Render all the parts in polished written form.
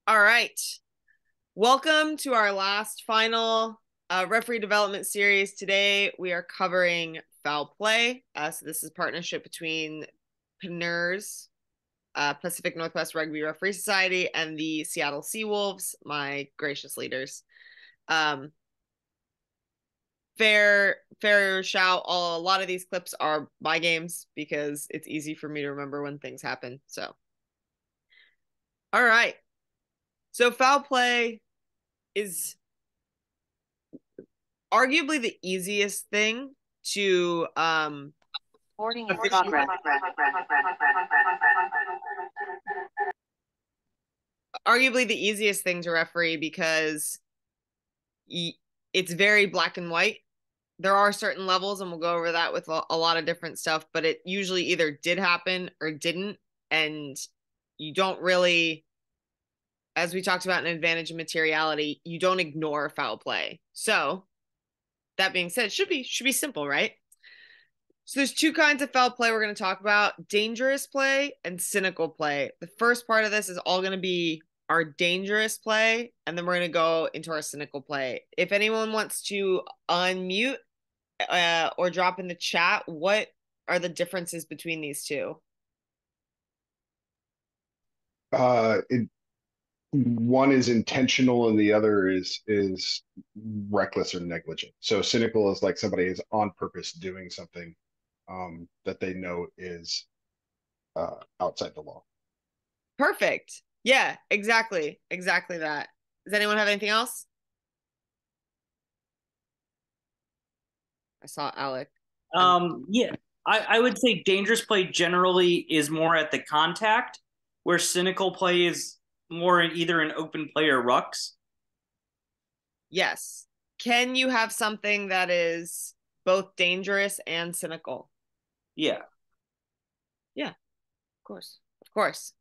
All right. Welcome to our last final referee development series. Today we are covering foul play. So this is a partnership between PNURS, Pacific Northwest Rugby Referee Society, and the Seattle Seawolves, my gracious leaders. Fair shout. A lot of these clips are my games because it's easy for me to remember when things happen. So, all right. So foul play is arguably the easiest thing to Boarding in progress. arguably the easiest thing to referee because it's very black and white. There are certain levels, and we'll go over that with a lot of different stuff, but it usually either did happen or didn't, and you don't really, as we talked about in advantage of materiality, you don't ignore foul play. So that being said, it should be simple, right? So there's two kinds of foul play we're going to talk about: dangerous play and cynical play. The first part of this is all going to be our dangerous play, and then we're going to go into our cynical play. If anyone wants to unmute or drop in the chat, what are the differences between these two? One is intentional and the other is reckless or negligent. So cynical is like somebody is on purpose doing something that they know is outside the law. Perfect. Yeah, exactly that. Does anyone have anything else? I saw Alec. Yeah, I would say dangerous play generally is more at the contact, where cynical play is more in either an open play or rucks. Yes. Can you have something that is both dangerous and cynical? Yeah. Yeah, of course. Of course.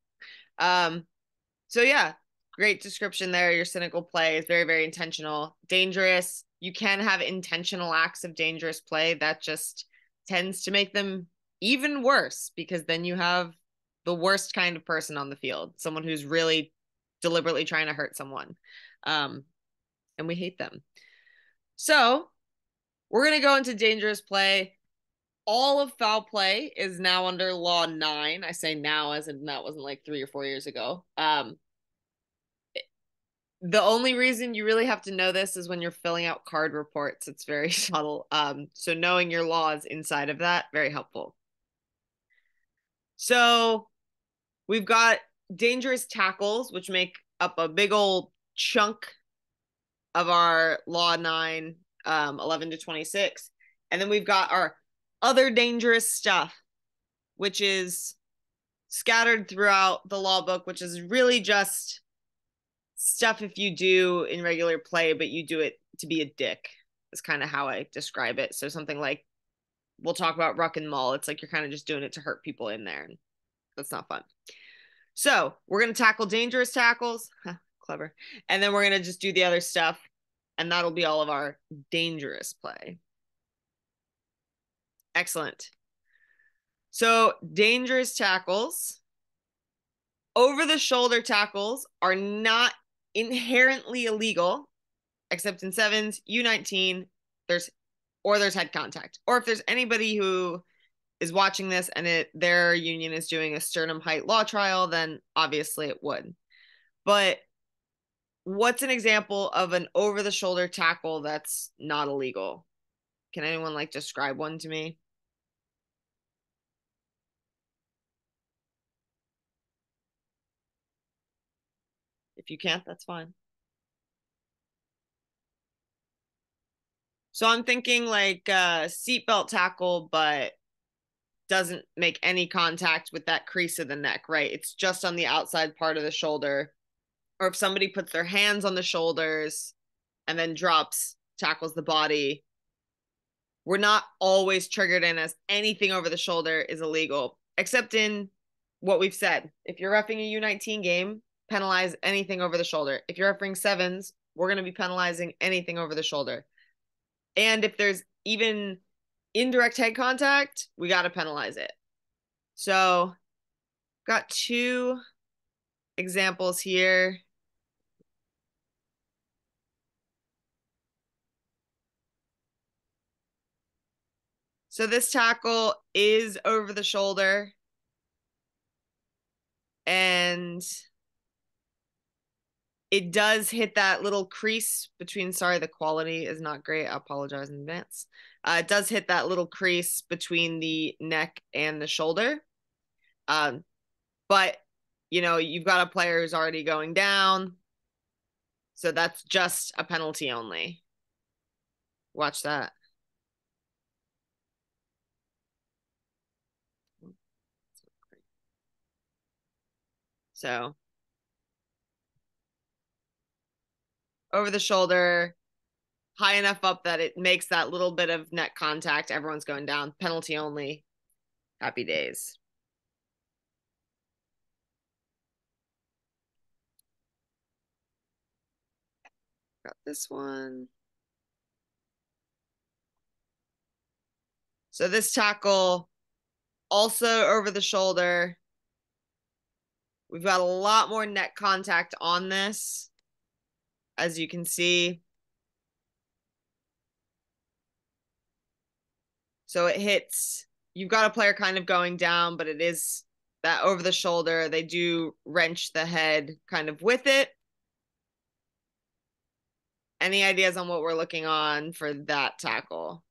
So yeah, great description there. Your cynical play is very, very intentional. Dangerous. You can have intentional acts of dangerous play. That just tends to make them even worse because then you have the worst kind of person on the field, someone who's really deliberately trying to hurt someone. And we hate them. So we're going to go into dangerous play. All of foul play is now under Law 9. I say now as in that wasn't like 3 or 4 years ago. The only reason you really have to know this is when you're filling out card reports. It's very subtle. So knowing your laws inside of that, very helpful. So we've got dangerous tackles, which make up a big old chunk of our Law 9, 11 to 26. And then we've got our other dangerous stuff, which is scattered throughout the law book, which is really just stuff if you do in regular play, but you do it to be a dick, is kind of how I describe it. So something like, we'll talk about ruck and maul. It's like you're kind of just doing it to hurt people in there, and that's not fun. So we're going to tackle dangerous tackles. Clever. And then we're going to just do the other stuff, and that'll be all of our dangerous play. Excellent. So dangerous tackles. Over the shoulder tackles are not inherently illegal, except in sevens, U19, there's head contact. Or if there's anybody who is watching this and their union is doing a sternum height law trial, then obviously it would. But what's an example of an over the shoulder tackle that's not illegal? Can anyone like describe one to me? If you can't, that's fine. So I'm thinking like a seatbelt tackle, but doesn't make any contact with that crease of the neck, right? It's just on the outside part of the shoulder. Or if somebody puts their hands on the shoulders and then tackles the body, we're not always triggered in as anything over the shoulder is illegal, except in what we've said. If you're reffing a U19 game, penalize anything over the shoulder. If you're refereeing sevens, we're going to be penalizing anything over the shoulder. And if there's even indirect head contact, we got to penalize it. So got two examples here. So this tackle is over the shoulder. And it does hit that little crease between, sorry, the quality is not great. I apologize in advance. It does hit that little crease between the neck and the shoulder. But, you know, you've got a player who's already going down. So that's just a penalty only. Watch that. So over the shoulder, high enough up that it makes that little bit of neck contact. Everyone's going down. Penalty only. Happy days. Got this one. So this tackle also over the shoulder. We've got a lot more neck contact on this, as you can see. So it hits, you've got a player kind of going down, but it is that over the shoulder. They do wrench the head kind of with it. Any ideas on what we're looking on for that tackle?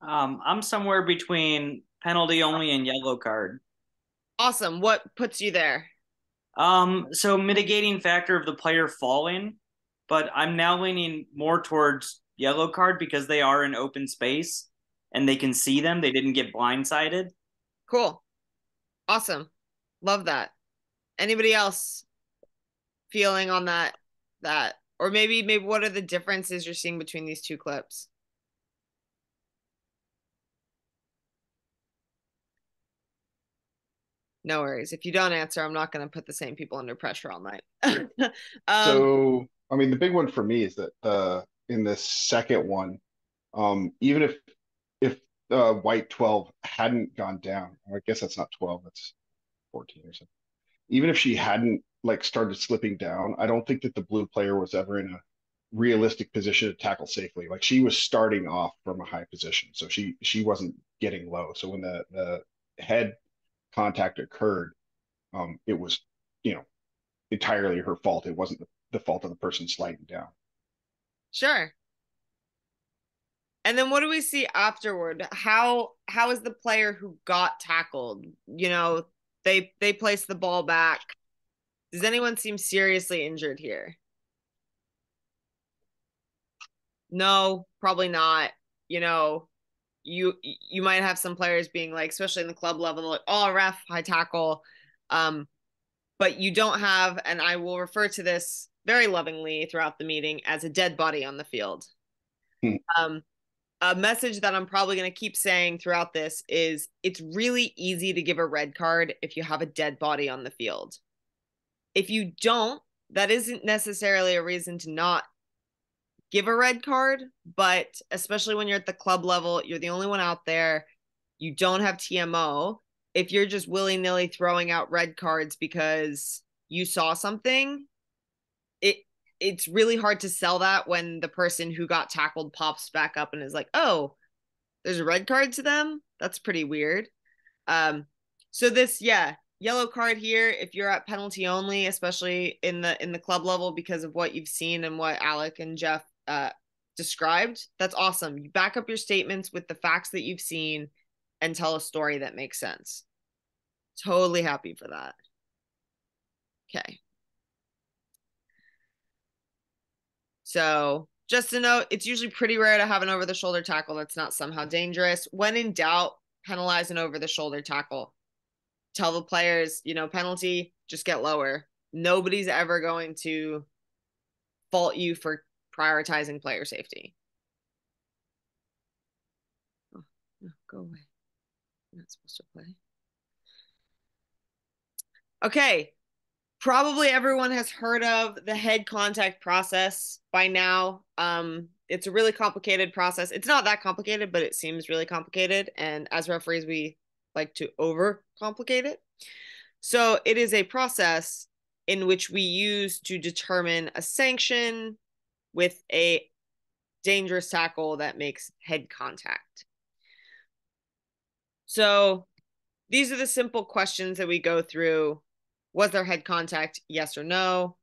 I'm somewhere between penalty only and yellow card. Awesome. What puts you there? So mitigating factor of the player falling, but I'm now leaning more towards yellow card because they are in open space and they can see them. They didn't get blindsided. Cool. Awesome. Love that. Anybody else feeling on that or maybe what are the differences you're seeing between these two clips? No worries. If you don't answer, I'm not going to put the same people under pressure all night. So, I mean, the big one for me is that in the second one, even if white 12 hadn't gone down, I guess that's not 12, that's 14 or something. Even if she hadn't like started slipping down, I don't think that the blue player was ever in a realistic position to tackle safely. Like she was starting off from a high position, so she wasn't getting low. So when the head contact occurred, it was, you know, entirely her fault. It wasn't the fault of the person sliding down. Sure. And then what do we see afterward? How is the player who got tackled? You know, they place the ball back. Does anyone seem seriously injured here? No, probably not. You know, you might have some players being like, especially in the club level, like, oh, ref, high tackle. But you don't have, and I will refer to this very lovingly throughout the meeting as a dead body on the field. A message that I'm probably going to keep saying throughout this is it's really easy to give a red card if you have a dead body on the field. If you don't, that isn't necessarily a reason to not give a red card, but especially when you're at the club level, you're the only one out there. You don't have TMO. If you're just willy-nilly throwing out red cards because you saw something, it's really hard to sell that when the person who got tackled pops back up and is like, oh, there's a red card to them. That's pretty weird. So this, yeah, yellow card here if you're at penalty only, especially in the club level because of what you've seen and what Alec and Jeff described. That's awesome. You back up your statements with the facts that you've seen and tell a story that makes sense. Totally happy for that. Okay. So just a note, it's usually pretty rare to have an over-the-shoulder tackle that's not somehow dangerous. When in doubt, penalize an over-the-shoulder tackle. Tell the players, you know, penalty, just get lower. Nobody's ever going to fault you for prioritizing player safety. Oh, no, go away. You're not supposed to play. Okay. Probably everyone has heard of the head contact process by now. It's a really complicated process. It's not that complicated, but it seems really complicated. And as referees, we like to overcomplicate it. So it is a process in which we use to determine a sanction with a dangerous tackle that makes head contact. So these are the simple questions that we go through. Was there head contact? Yes or no?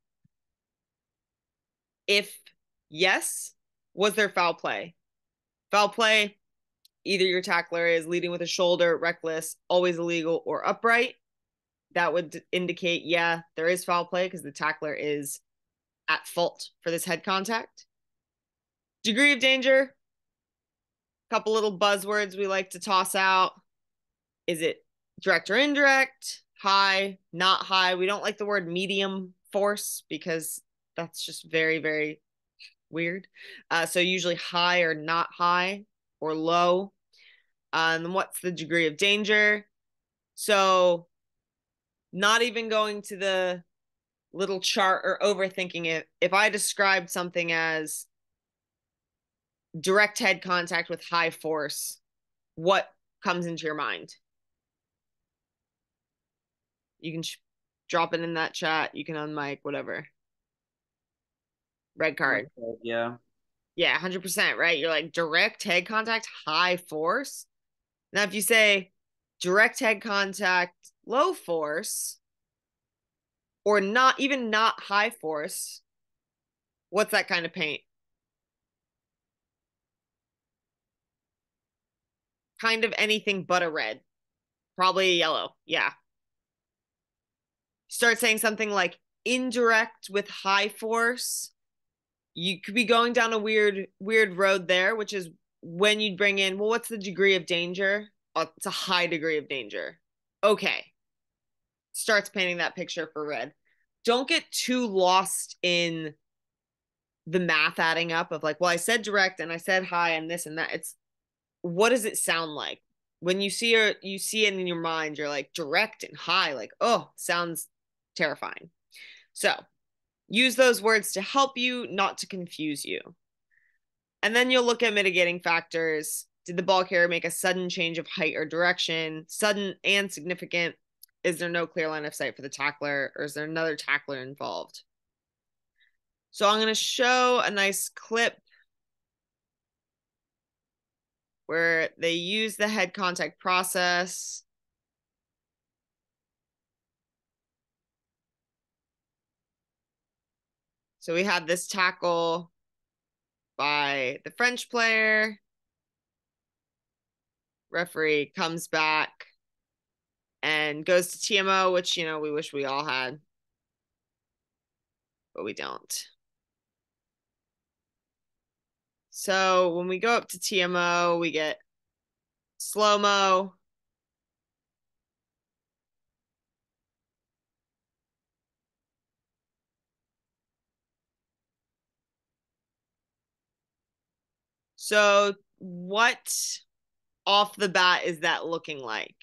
If yes, was there foul play? Foul play, either your tackler is leading with a shoulder, reckless, always illegal, or upright. That would indicate, yeah, there is foul play because the tackler is at fault for this head contact. Degree of danger, a couple little buzzwords we like to toss out. Is it direct or indirect? High, not high. We don't like the word medium force because that's just very, very weird. So usually high or not high or low. And what's the degree of danger? So not even going to the little chart or overthinking it. If I described something as direct head contact with high force, what comes into your mind? You can drop it in that chat. You can unmic, whatever. Red card. Yeah. Yeah, 100%, right? You're like direct head contact, high force. Now, if you say direct head contact, low force, or not even not high force, what's that kind of paint? Kind of anything but a red. Probably a yellow. Yeah. Start saying something like indirect with high force. You could be going down a weird road there, which is when you'd bring in, well, what's the degree of danger? Oh, it's a high degree of danger. Okay. Starts painting that picture for red. Don't get too lost in the math adding up of like, well, I said direct and I said high and this and that. It's what does it sound like? When you see it in your mind, you're like direct and high, like, oh, sounds terrifying. So use those words to help you, not to confuse you. And then you'll look at mitigating factors. Did the ball carrier make a sudden change of height or direction? Sudden and significant. Is there no clear line of sight for the tackler, or is there another tackler involved? So I'm going to show a nice clip where they use the head contact process. So we have this tackle by the French player. Referee comes back and goes to TMO, which, we wish we all had, but we don't. So when we go up to TMO, we get slow-mo. So what off the bat is that looking like?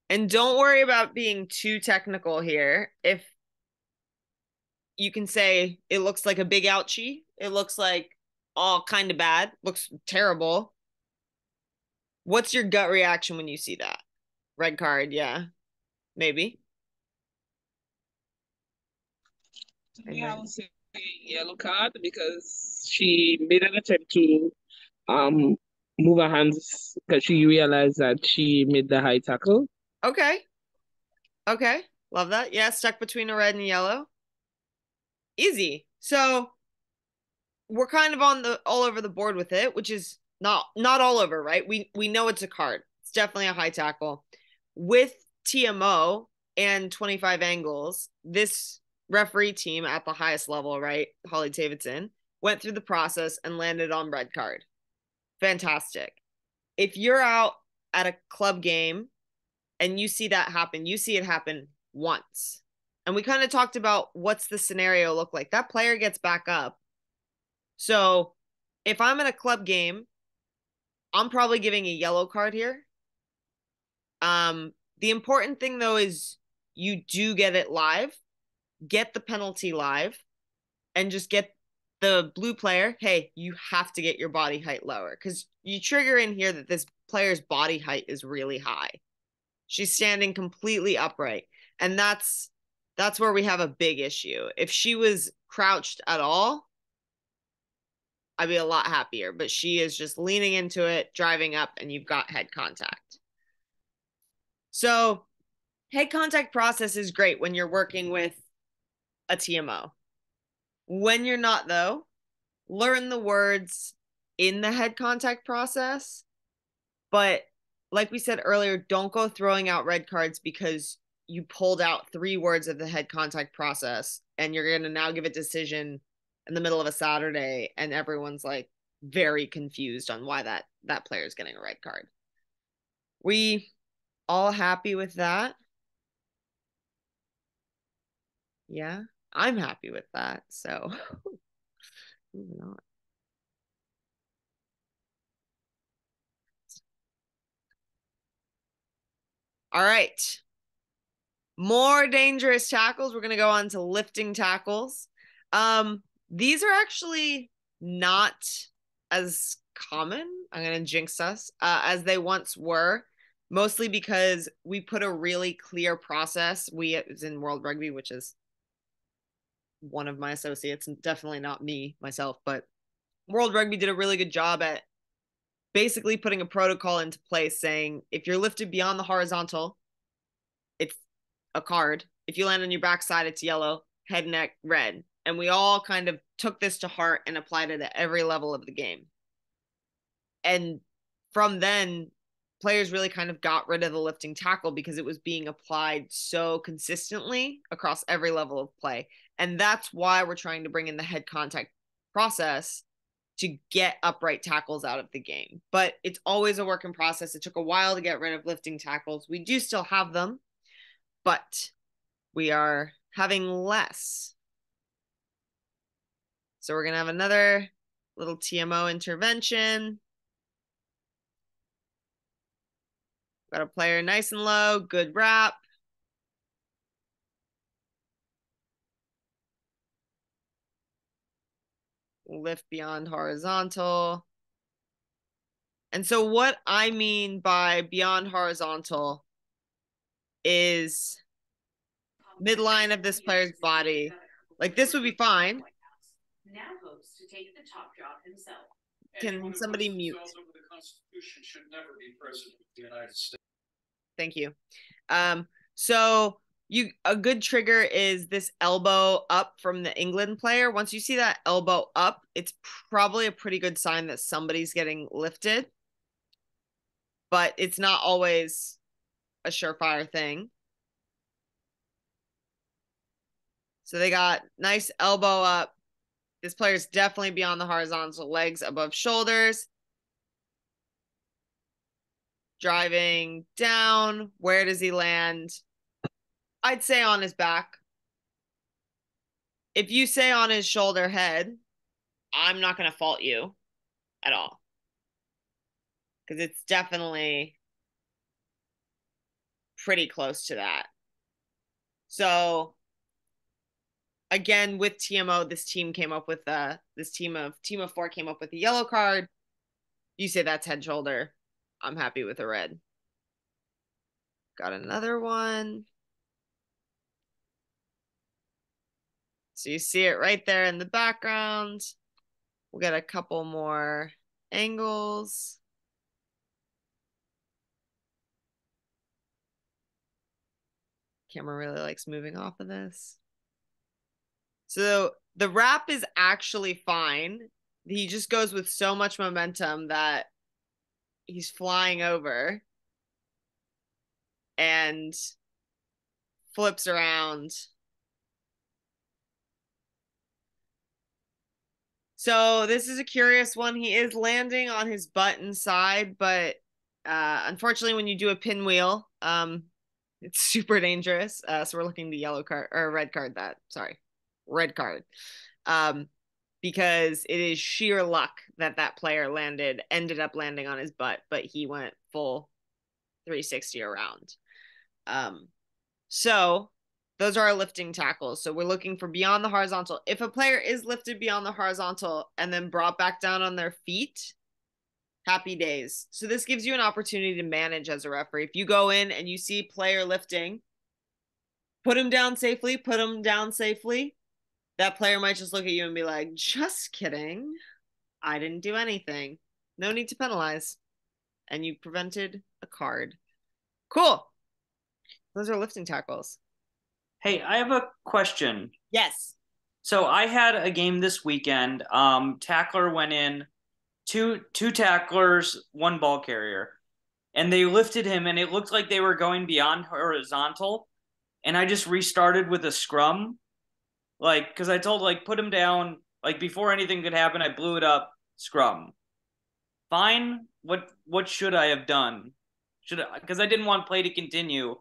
And don't worry about being too technical here. If you can say it looks like a big ouchie, it looks like all kind of bad, looks terrible. What's your gut reaction when you see that? Red card, yeah. Maybe. Yeah, I would say yellow card because she made an attempt to um move her hands because she realized that she made the high tackle. Okay. Okay. Love that. Yeah, stuck between a red and yellow. Easy. So we're kind of on the all over the board with it, which is not all over, right? We know it's a card. It's definitely a high tackle. With TMO and 25 angles, this referee team at the highest level, right? Holly Davidson, went through the process and landed on red card. Fantastic. If you're out at a club game and you see that happen, you see it happen once. And we kind of talked about what's the scenario look like. That player gets back up. So if I'm at a club game, I'm probably giving a yellow card here. The important thing though is you do get it live, get the penalty live, and just get the blue player, hey, you have to get your body height lower because you trigger in here that this player's body height is really high. She's standing completely upright. And that's where we have a big issue. If she was crouched at all, I'd be a lot happier, but she is just leaning into it, driving up, and you've got head contact. So head contact process is great when you're working with a TMO. When you're not, though, learn the words in the head contact process. But like we said earlier, don't go throwing out red cards because you pulled out 3 words of the head contact process and you're going to now give a decision in the middle of a Saturday and everyone's like very confused on why that player is getting a red card. We all happy with that? Yeah, I'm happy with that. So moving on. All right. More dangerous tackles. We're going to go on to lifting tackles. These are actually not as common. I'm going to jinx us as they once were, mostly because we put a really clear process. We it was in World Rugby, which is one of my associates, and definitely not me myself, but World Rugby did a really good job at basically putting a protocol into place saying if you're lifted beyond the horizontal, it's a card. If you land on your backside, it's yellow, head, neck, red. And we all kind of took this to heart and applied it at every level of the game. And from then, players really kind of got rid of the lifting tackle because it was being applied so consistently across every level of play. And that's why we're trying to bring in the head contact process to get upright tackles out of the game. But it's always a work in process. It took a while to get rid of lifting tackles. We do still have them, but we are having less. So we're going to have another little TMO intervention. Got a player nice and low, good wrap. Lift beyond horizontal. And so what I mean by beyond horizontal is midline of this player's body. Like this would be fine. Now hopes to take the top job himself. Can somebody mute? The Constitution should never be president of the United States. Thank you. So a good trigger is this elbow up from the England player. Once you see that elbow up, it's probably a pretty good sign that somebody's getting lifted. But it's not always a surefire thing. So they got nice elbow up. This player's definitely beyond the horizontal, legs above shoulders. Driving down. Where does he land? I'd say on his back. If you say on his shoulder head, I'm not going to fault you at all. Because it's definitely pretty close to that. So again, with TMO, this team of 4 came up with a yellow card. You say that's head shoulder. I'm happy with a red. Got another one. So you see it right there in the background. We'll get a couple more angles. Camera really likes moving off of this. So the wrap is actually fine. He just goes with so much momentum that he's flying over and flips around. So this is a curious one. He is landing on his butt and side, but unfortunately when you do a pinwheel, it's super dangerous. So we're looking to yellow card or red card that. Sorry, red card. Because it is sheer luck that that player ended up landing on his butt, but he went full 360 around. So those are our lifting tackles. So we're looking for beyond the horizontal. If a player is lifted beyond the horizontal and then brought back down on their feet, happy days. So this gives you an opportunity to manage as a referee. If you go in and you see player lifting, put him down safely, put him down safely. That player might just look at you and be like, just kidding. I didn't do anything. No need to penalize. And you prevented a card. Cool. Those are lifting tackles. Hey, I have a question. Yes. So I had a game this weekend. Tackler went in, two tacklers, one ball carrier, and they lifted him, and it looked like they were going beyond horizontal. And I just restarted with a scrum, like because I told like put him down, like before anything could happen. I blew it up, scrum. Fine. What should I have done? Because I didn't want play to continue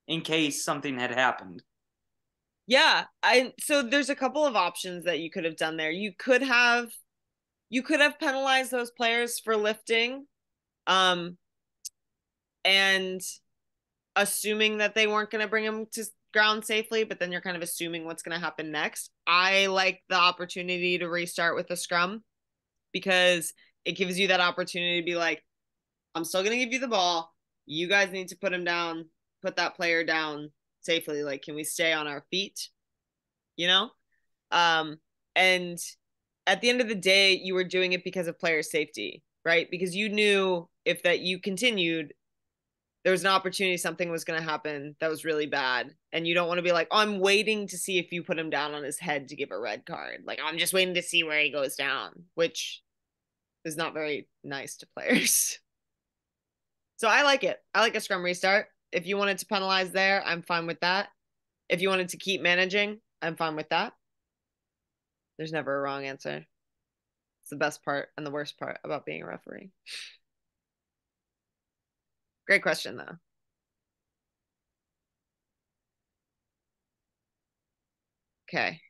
in case something had happened. Yeah, so there's a couple of options that you could have done there. You could have penalized those players for lifting, and assuming that they weren't going to bring him to ground safely, but then you're kind of assuming what's going to happen next. I like the opportunity to restart with a scrum because it gives you that opportunity to be like, I'm still going to give you the ball. You guys need to put him down, put that player down safely. Like, can we stay on our feet? You know? And at the end of the day, you were doing it because of player safety, right? Because you knew if that you continued, there was an opportunity something was going to happen that was really bad. And you don't want to be like, oh, I'm waiting to see if you put him down on his head to give a red card. Like, I'm just waiting to see where he goes down, which is not very nice to players. So I like it. I like a scrum restart. If you wanted to penalize there, I'm fine with that. If you wanted to keep managing, I'm fine with that. There's never a wrong answer. It's the best part and the worst part about being a referee. Great question, though. Okay.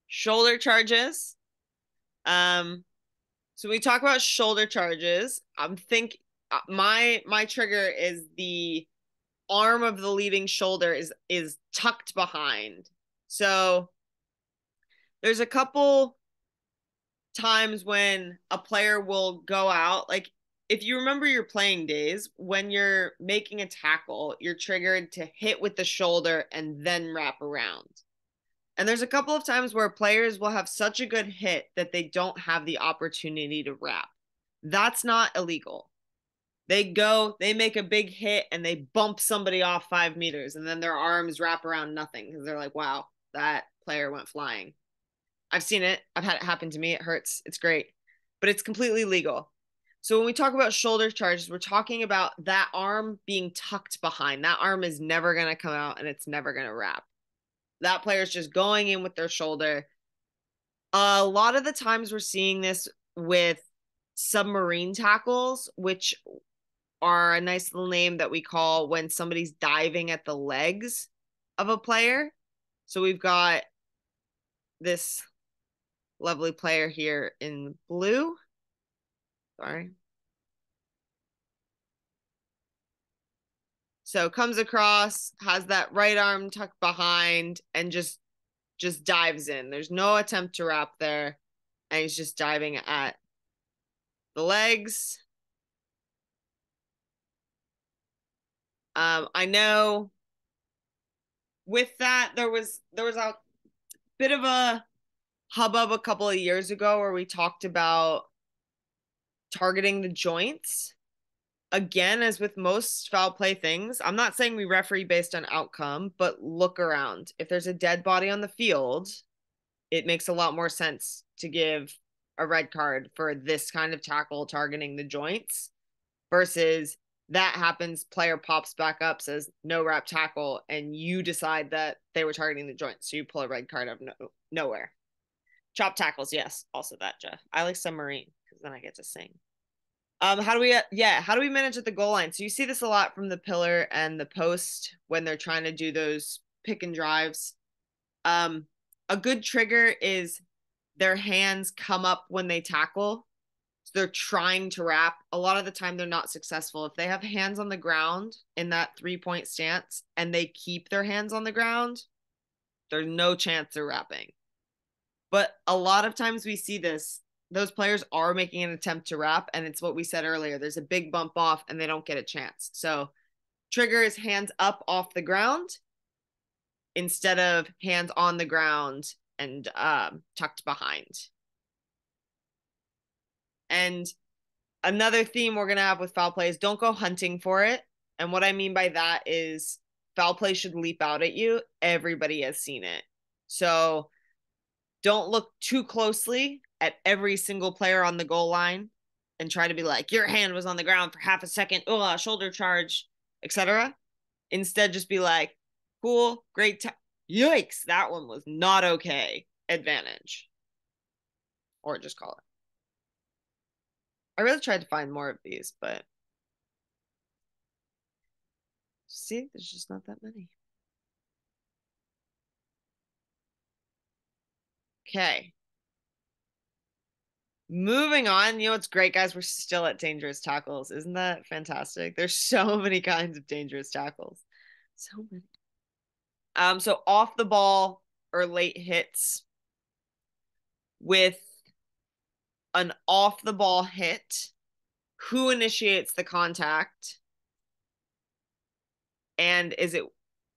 Shoulder charges. So we talk about shoulder charges. I'm think my trigger is the arm of the leading shoulder is tucked behind. So there's a couple times when a player will go out, like if you remember your playing days, when you're making a tackle, you're triggered to hit with the shoulder and then wrap around. And there's a couple of times where players will have such a good hit that they don't have the opportunity to wrap. That's not illegal. They make a big hit and they bump somebody off 5 meters and then their arms wrap around nothing because they're like, wow, that player went flying. I've seen it. I've had it happen to me. It hurts. It's great, but it's completely legal. So when we talk about shoulder charges, we're talking about that arm being tucked behind. That arm is never going to come out and it's never going to wrap. That player's just going in with their shoulder. A lot of the times we're seeing this with submarine tackles, which are a nice little name that we call when somebody's diving at the legs of a player. So we've got this lovely player here in blue. Sorry. So comes across, has that right arm tucked behind, and just dives in. There's no attempt to wrap there, and he's just diving at the legs. I know with that there was a bit of a hubbub a couple of years ago where we talked about targeting the joints. Again, as with most foul play things, I'm not saying we referee based on outcome, but look around. If there's a dead body on the field, it makes a lot more sense to give a red card for this kind of tackle targeting the joints versus that happens, player pops back up, says no wrap tackle, and you decide that they were targeting the joints. So you pull a red card out of nowhere. Chop tackles, yes. Also that, Jeff. I like submarine because then I get to sing. How do we manage at the goal line? So you see this a lot from the pillar and the post when they're trying to do those pick and drives. A good trigger is their hands come up when they tackle. So they're trying to wrap. A lot of the time they're not successful. If they have hands on the ground in that 3-point stance and they keep their hands on the ground, there's no chance they're wrapping. But a lot of times we see this. Those players are making an attempt to wrap, and it's what we said earlier. There's a big bump off, and they don't get a chance. So trigger is hands up off the ground instead of hands on the ground and tucked behind. And another theme we're going to have with foul play is don't go hunting for it. And what I mean by that is foul play should leap out at you. Everybody has seen it. So don't look too closely at every single player on the goal line and try to be like, your hand was on the ground for half a second. Oh, shoulder charge, etc. Instead, just be like, cool, great. Yikes, that one was not okay. Advantage. Or just call it. I really tried to find more of these, but see, there's just not that many. Okay. Moving on, you know what's great, guys? We're still at dangerous tackles. Isn't that fantastic? There's so many kinds of dangerous tackles. So many. So off the ball or late hits with an off the ball hit, who initiates the contact? And is it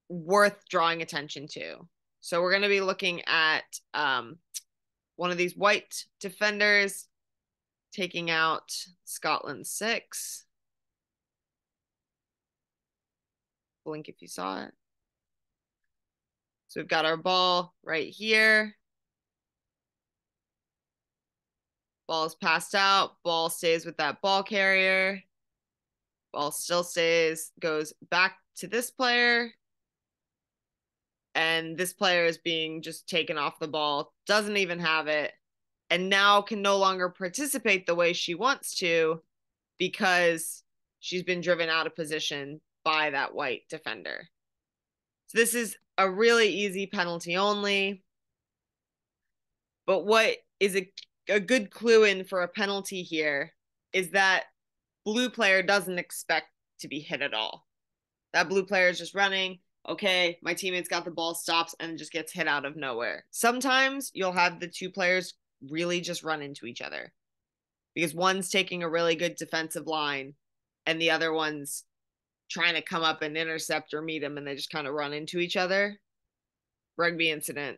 worth drawing attention to? So we're going to be looking at one of these white defenders taking out Scotland 6. Blink if you saw it. So we've got our ball right here. Ball is passed out. Ball stays with that ball carrier. Ball still stays, goes back to this player. And this player is being just taken off the ball, doesn't even have it, and now can no longer participate the way she wants to because she's been driven out of position by that white defender. So this is a really easy penalty only. But what is a good clue in for a penalty here is that blue player doesn't expect to be hit at all. That blue player is just running. Okay, my teammate's got the ball, stops, and just gets hit out of nowhere. Sometimes you'll have the two players really just run into each other because one's taking a really good defensive line and the other one's trying to come up and intercept or meet him, and they just kind of run into each other. Rugby incident,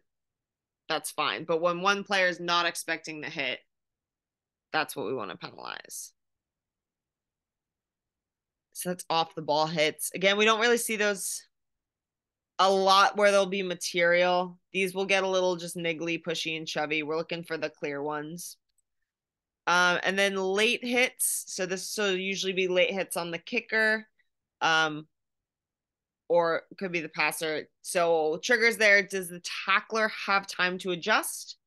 that's fine. But when one player is not expecting the hit, that's what we want to penalize. So that's off the ball hits. Again, we don't really see those a lot where there'll be material. These will get a little just niggly, pushy, and shovey. We're looking for the clear ones. And then late hits. So this will usually be late hits on the kicker, or it could be the passer. So triggers there. Does the tackler have time to adjust?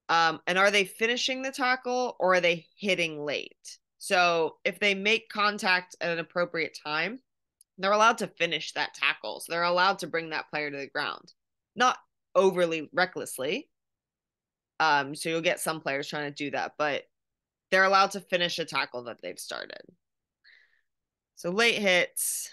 And are they finishing the tackle or are they hitting late? So if they make contact at an appropriate time, they're allowed to finish that tackle. So they're allowed to bring that player to the ground, not overly recklessly. So you'll get some players trying to do that, but they're allowed to finish a tackle that they've started. So late hits.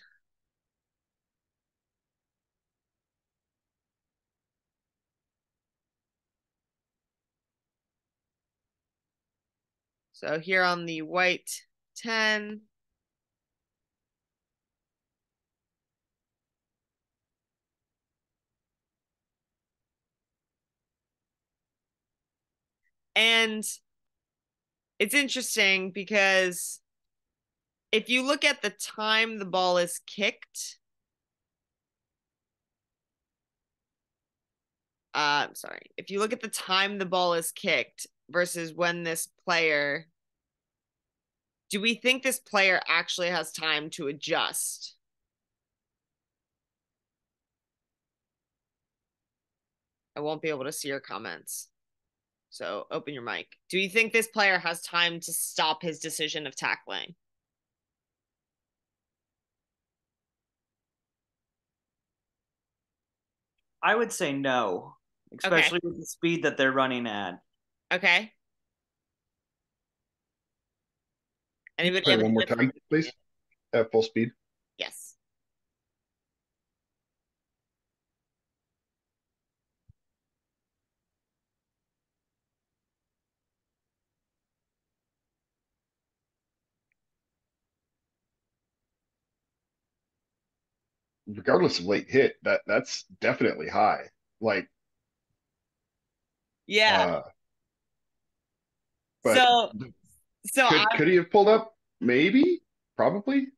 So here on the white 10, and it's interesting because if you look at the time the ball is kicked, sorry, if you look at the time the ball is kicked versus when this player, do we think this player actually has time to adjust? I won't be able to see your comments. So open your mic. Do you think this player has time to stop his decision of tackling? I would say no, especially with the speed that they're running at. Okay. Anybody Play have it any one more different? time, please, at full speed. Yes. Regardless of late hit, that's definitely high. Like, Yeah. uh, but So so could he have pulled up? Maybe, probably.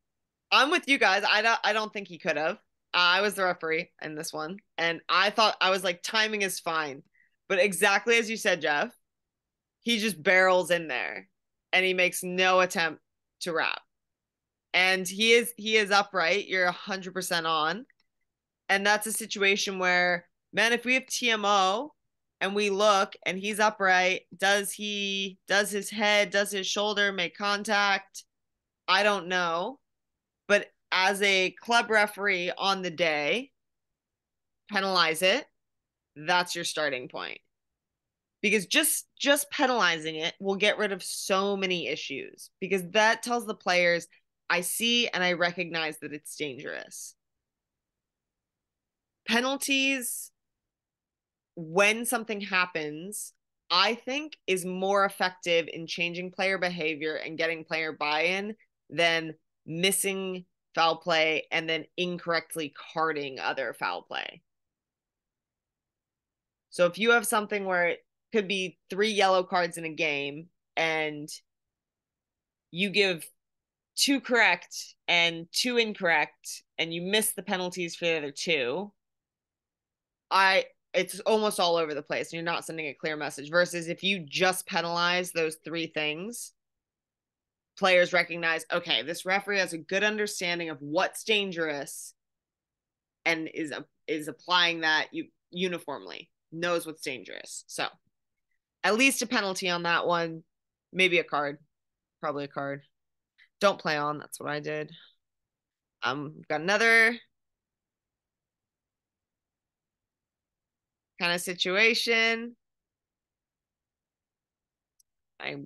I'm with you guys. I don't think he could have. I was the referee in this one, and I thought I was like timing is fine, but exactly as you said, Jeff, he just barrels in there, and he makes no attempt to wrap, and he is upright. You're 100% on, and that's a situation where, man, if we have TMO and we look and he's upright, does his head, does his shoulder make contact? I don't know. But as a club referee on the day, penalize it. That's your starting point. Because just penalizing it will get rid of so many issues because that tells the players I see and I recognize that it's dangerous. Penalties when something happens, I think is more effective in changing player behavior and getting player buy-in than missing foul play and then incorrectly carding other foul play. So if you have something where it could be 3 yellow cards in a game and you give 2 correct and 2 incorrect and you miss the penalties for the other two, it's almost all over the place and you're not sending a clear message versus if you just penalize those 3 things, players recognize, okay, this referee has a good understanding of what's dangerous and is applying that uniformly, knows what's dangerous. So at least a penalty on that one, maybe a card, probably a card. Don't play on. That's what I did. Got another kind of situation.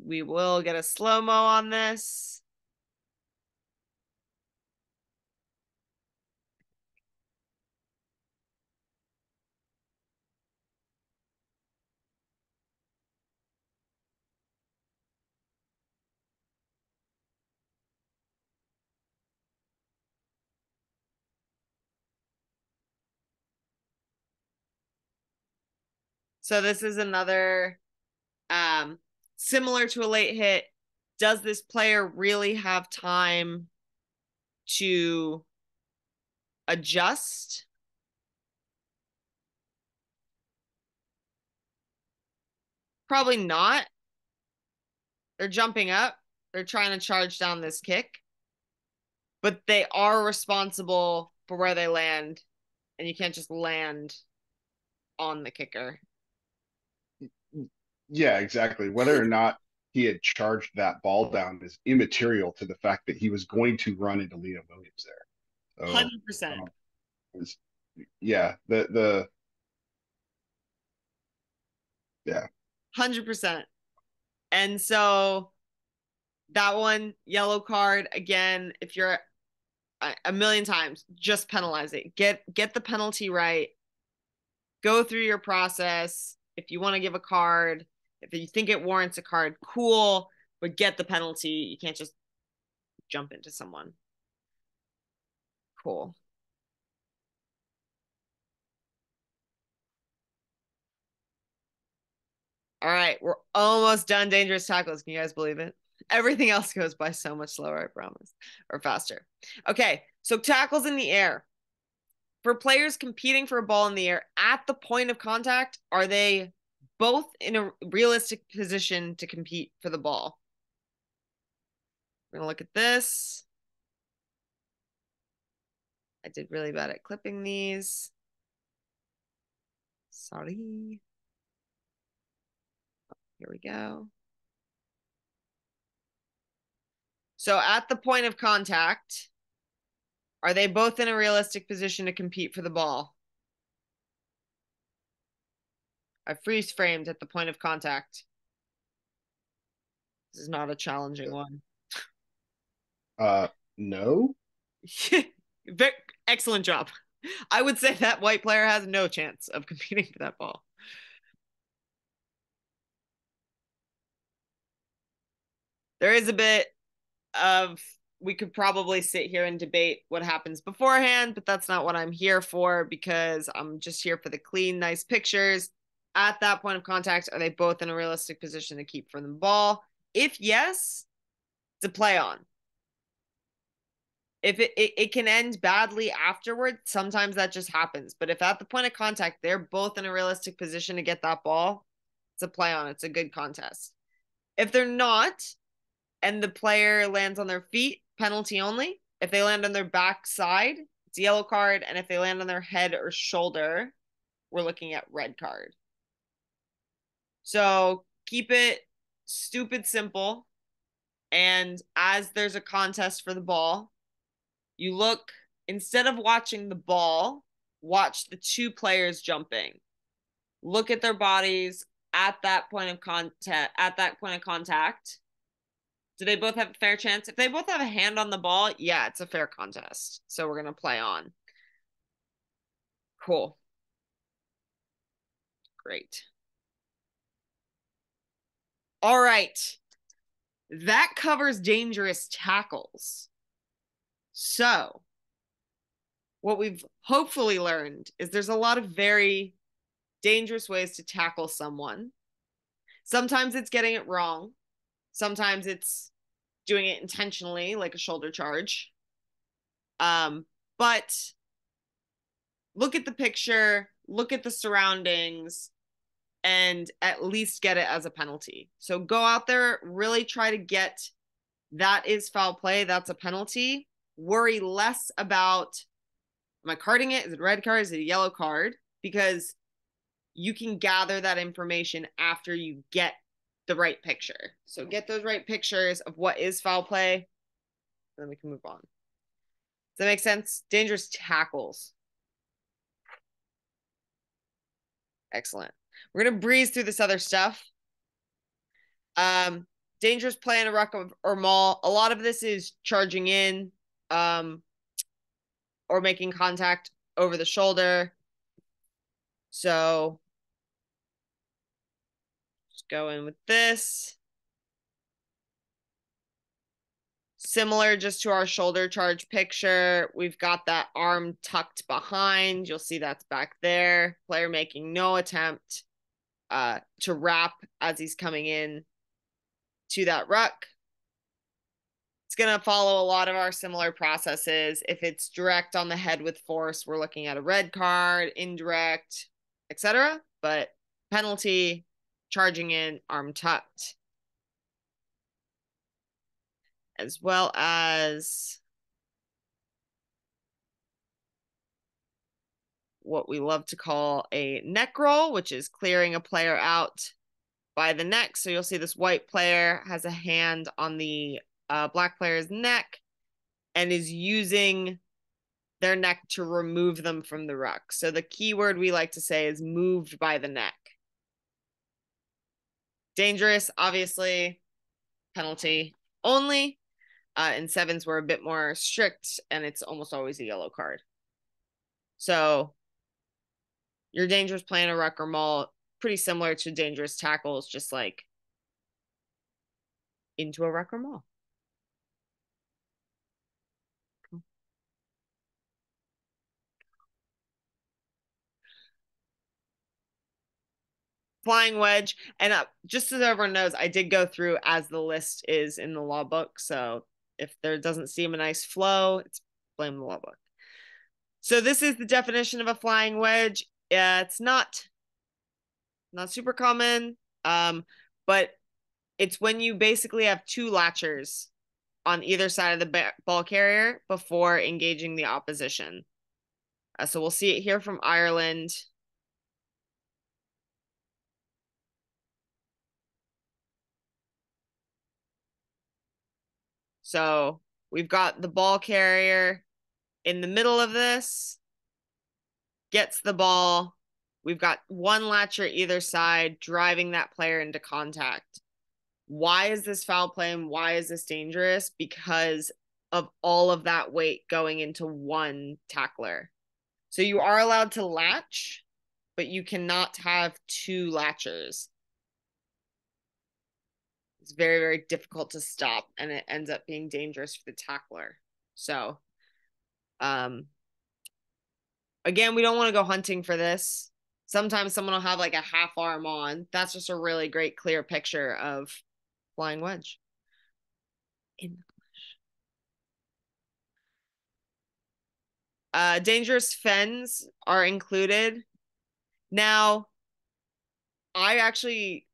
We will get a slow-mo on this. So this is another similar to a late hit. Does this player really have time to adjust? Probably not. They're jumping up. They're trying to charge down this kick, but they are responsible for where they land, and you can't just land on the kicker. Yeah, exactly. Whether or not he had charged that ball down is immaterial to the fact that he was going to run into Liam Williams there. So, 100%. was, yeah, the yeah. 100%. And so that one, yellow card again. If you're a million times, just penalize it. Get the penalty right. Go through your process. If you want to give a card, if you think it warrants a card, cool, but get the penalty. You can't just jump into someone. Cool. All right, we're almost done dangerous tackles. Can you guys believe it? Everything else goes by so much slower, I promise, or faster. Okay, so tackles in the air. For players competing for a ball in the air at the point of contact, are they both in a realistic position to compete for the ball? We're going to look at this. I did really bad at clipping these. Sorry. Here we go. So at the point of contact, are they both in a realistic position to compete for the ball? I freeze framed at the point of contact. This is not a challenging one. No. Excellent job. I would say that white player has no chance of competing for that ball. There is a bit of, we could probably sit here and debate what happens beforehand, but that's not what I'm here for, because I'm just here for the clean, nice pictures. At that point of contact, are they both in a realistic position to keep from the ball? If yes, it's a play on. If it can end badly afterward, sometimes that just happens. But if at the point of contact, they're both in a realistic position to get that ball, it's a play on. It's a good contest. If they're not, and the player lands on their feet, penalty only. If they land on their backside, it's a yellow card. And if they land on their head or shoulder, we're looking at red card. So keep it stupid simple. And as there's a contest for the ball, you look, instead of watching the ball, watch the two players jumping. Look at their bodies at that point of contact. Do they both have a fair chance? If they both have a hand on the ball, yeah, it's a fair contest. So we're going to play on. Cool. Great. All right. That covers dangerous tackles. So what we've hopefully learned is there's a lot of very dangerous ways to tackle someone. Sometimes it's getting it wrong. Sometimes it's doing it intentionally, like a shoulder charge. But look at the picture, look at the surroundings, and at least get it as a penalty. So go out there, really try to get that is foul play, that's a penalty. Worry less about, am I carding it? Is it a red card? Is it a yellow card? Because you can gather that information after you get the right picture. So get those right pictures of what is foul play, and then we can move on. Does that make sense? Dangerous tackles. Excellent. We're going to breeze through this other stuff. Dangerous play in a ruck or maul. A lot of this is charging in or making contact over the shoulder. So just go in with this. Similar just to our shoulder charge picture, we've got that arm tucked behind. You'll see that's back there. Player making no attempt to wrap as he's coming in to that ruck. It's going to follow a lot of our similar processes. If it's direct on the head with force, we're looking at a red card, indirect, etc. But penalty, charging in, arm tucked. As well as what we love to call a neck roll, which is clearing a player out by the neck. So you'll see this white player has a hand on the black player's neck and is using their neck to remove them from the ruck. So the key word we like to say is moved by the neck. Dangerous, obviously, penalty only. In sevens, we're a bit more strict, and it's almost always a yellow card. So your dangerous play in a ruck or maul, pretty similar to dangerous tackles, just like into a ruck or maul. Flying wedge, and just so everyone knows, I did go through as the list is in the law book. So if there doesn't seem a nice flow, it's blame the law book. So this is the definition of a flying wedge. It's not super common, but it's when you basically have two latchers on either side of the ball carrier before engaging the opposition. So we'll see it here from Ireland. So we've got the ball carrier in the middle of this, gets the ball. We've got one latcher either side driving that player into contact. Why is this foul play and why is this dangerous? Because of all of that weight going into one tackler. So you are allowed to latch, but you cannot have two latchers. It's very, very difficult to stop, and it ends up being dangerous for the tackler. So, again, we don't want to go hunting for this. Sometimes someone will have like a half arm on. That's just a really great, clear picture of flying wedge. In the dangerous fens are included. Now, I actually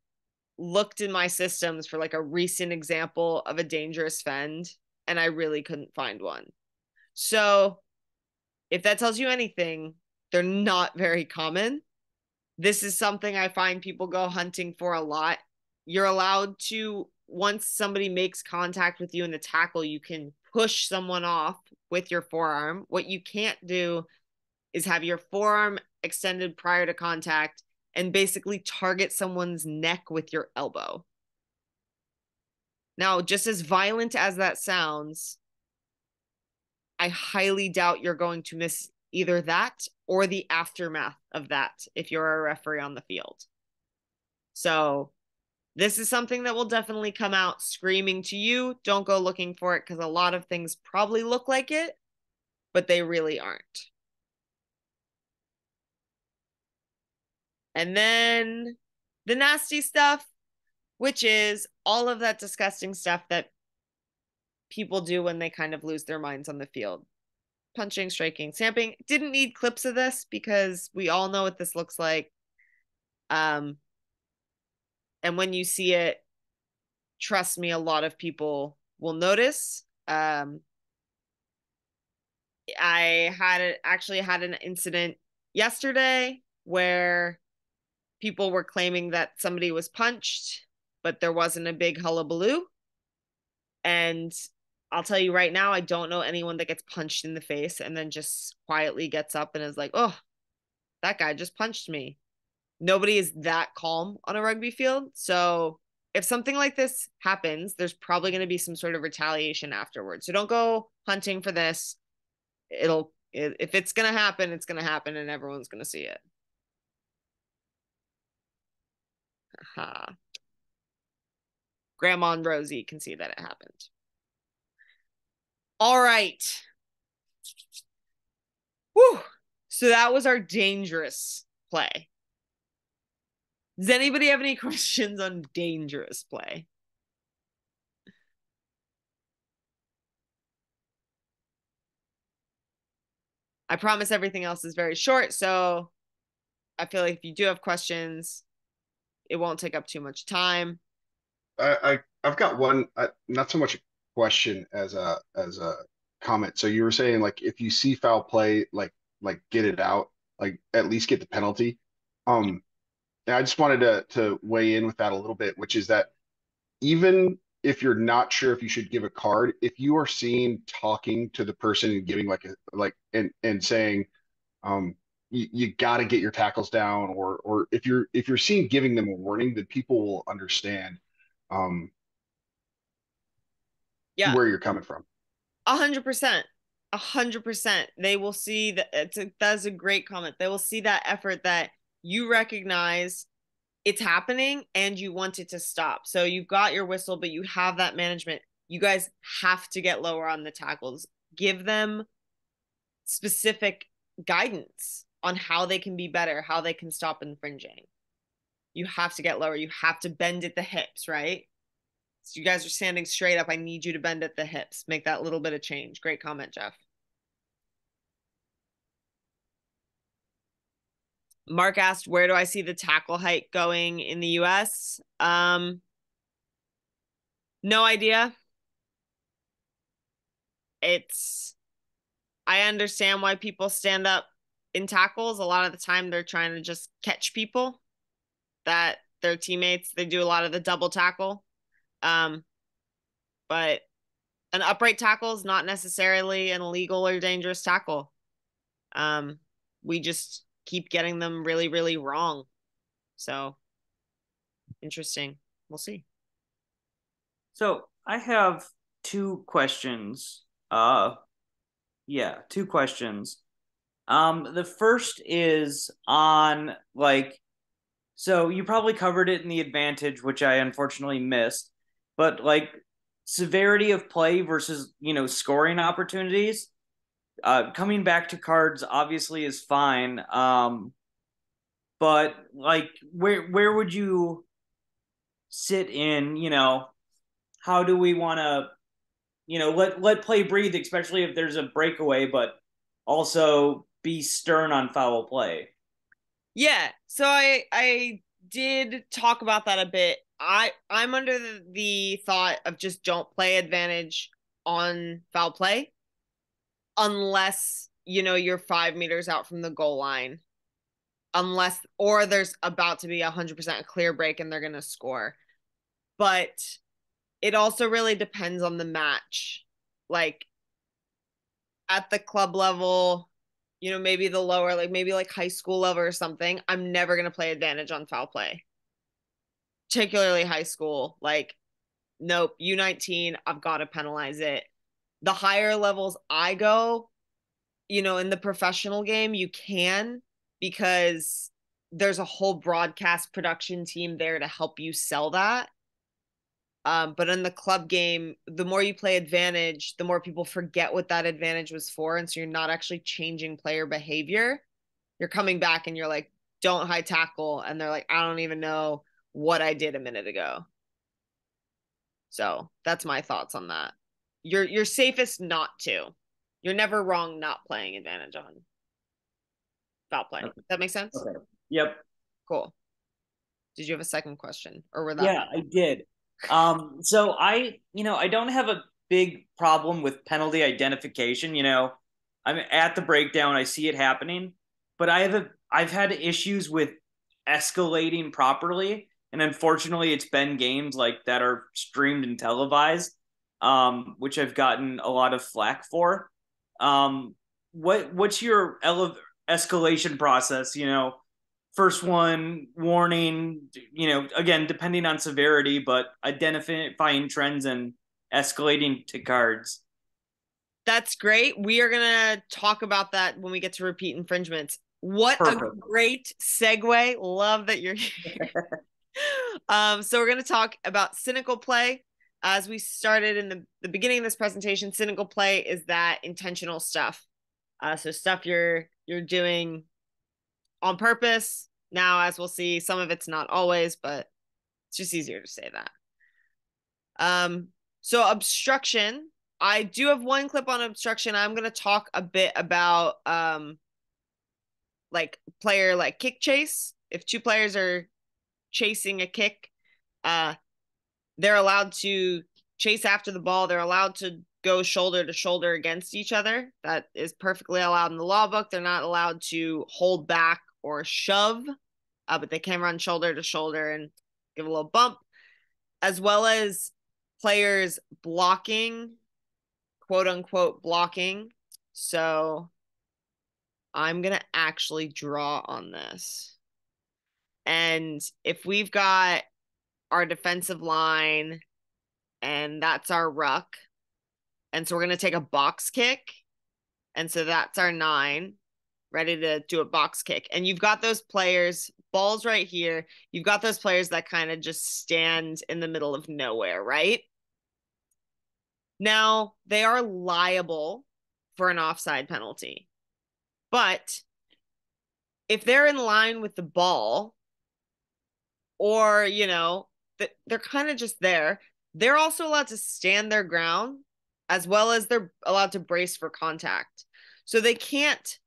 looked in my systems for like a recent example of a dangerous fend, and I really couldn't find one. So if that tells you anything, they're not very common. This is something I find people go hunting for a lot. You're allowed to, once somebody makes contact with you in the tackle, you can push someone off with your forearm. What you can't do is have your forearm extended prior to contact and basically target someone's neck with your elbow. Now, just as violent as that sounds, I highly doubt you're going to miss either that or the aftermath of that if you're a referee on the field. So this is something that will definitely come out screaming to you. Don't go looking for it because a lot of things probably look like it, but they really aren't. And then the nasty stuff, which is all of that disgusting stuff that people do when they kind of lose their minds on the field. Punching, striking, stamping. Didn't need clips of this because we all know what this looks like. And when you see it, trust me, a lot of people will notice. I actually had an incident yesterday where people were claiming that somebody was punched, but there wasn't a big hullabaloo. And I'll tell you right now, I don't know anyone that gets punched in the face and then just quietly gets up and is like, oh, that guy just punched me. Nobody is that calm on a rugby field. So if something like this happens, there's probably going to be some sort of retaliation afterwards. So don't go hunting for this. If it's going to happen, it's going to happen and everyone's going to see it. Grandma and Rosie can see that it happened. All right. Whew. So that was our dangerous play. Does anybody have any questions on dangerous play? I promise everything else is very short, so I feel like if you do have questions, it won't take up too much time. I've got one, not so much a question as a comment. So you were saying like if you see foul play, like get it out, like at least get the penalty. And I just wanted to weigh in with that a little bit, which is that even if you're not sure if you should give a card, if you are seen talking to the person and giving and saying, you got to get your tackles down, or if you're seen giving them a warning, then people will understand Yeah, where you're coming from. 100%. 100%. They will see that that's a great comment. They will see that effort that you recognize it's happening and you want it to stop. So you've got your whistle, but you have that management. You guys have to get lower on the tackles. Give them specific guidance on how they can be better, how they can stop infringing. You have to get lower. You have to bend at the hips, right? So you guys are standing straight up. I need you to bend at the hips. Make that little bit of change. Great comment, Jeff. Mark asked, where do I see the tackle height going in the US? No idea. I understand why people stand up in tackles. A lot of the time they're trying to just catch people that their teammates, they do a lot of the double tackle. But an upright tackle is not necessarily an illegal or dangerous tackle. We just keep getting them really, really wrong. So interesting. We'll see. So I have two questions. Yeah, two questions. The first is on like, so you probably covered it in the advantage, which I unfortunately missed, but like severity of play versus, scoring opportunities. Coming back to cards obviously is fine. But like where would you sit in, how do we want to, let play breathe, especially if there's a breakaway, but also be stern on foul play. Yeah, so I did talk about that a bit. I'm under the thought of just don't play advantage on foul play unless you're 5 meters out from the goal line, unless or there's about to be 100% a clear break and they're gonna score. But it also really depends on the match. Like at the club level, maybe the lower, like maybe like high school level or something, I'm never going to play advantage on foul play, particularly high school. Like, nope, U19, I've got to penalize it. The higher levels I go, in the professional game, you can because there's a whole broadcast production team there to help you sell that. But in the club game, the more you play advantage, the more people forget what that advantage was for. And so you're not actually changing player behavior. You're coming back and you're like, don't high tackle. And they're like, I don't even know what I did a minute ago. So that's my thoughts on that. You're safest not to. You're never wrong not playing advantage on foul play. Okay. That makes sense? Okay. Yep. Cool. Did you have a second question? Or were that Yeah, I did. So I don't have a big problem with penalty identification. I'm at the breakdown, I see it happening, but I've had issues with escalating properly, and unfortunately, it's been games like that are streamed and televised, which I've gotten a lot of flack for. What's your escalation process? First one, warning, again, depending on severity, but identifying trends and escalating to cards. That's great. We are going to talk about that when we get to repeat infringements. What Perfect. A great segue. Love that you're here. So we're going to talk about cynical play. As we started in the beginning of this presentation, cynical play is that intentional stuff. So stuff you're doing on purpose. Now, as we'll see, some of it's not always, but it's just easier to say that. So obstruction. I do have one clip on obstruction. I'm going to talk a bit about like player like kick chase. If two players are chasing a kick, they're allowed to chase after the ball. They're allowed to go shoulder to shoulder against each other. That is perfectly allowed in the law book. They're not allowed to hold back or shove, but they can run shoulder to shoulder and give a little bump, as well as players blocking, quote unquote blocking. So I'm going to actually draw on this. And if we've got our defensive line and that's our ruck, and so we're going to take a box kick. And so that's our 9, ready to do a box kick. And you've got those players, balls right here. You've got those players that kind of just stand in the middle of nowhere, right? Now, they are liable for an offside penalty. But if they're in line with the ball, or, they're kind of just there, they're also allowed to stand their ground, as well as they're allowed to brace for contact. So they can't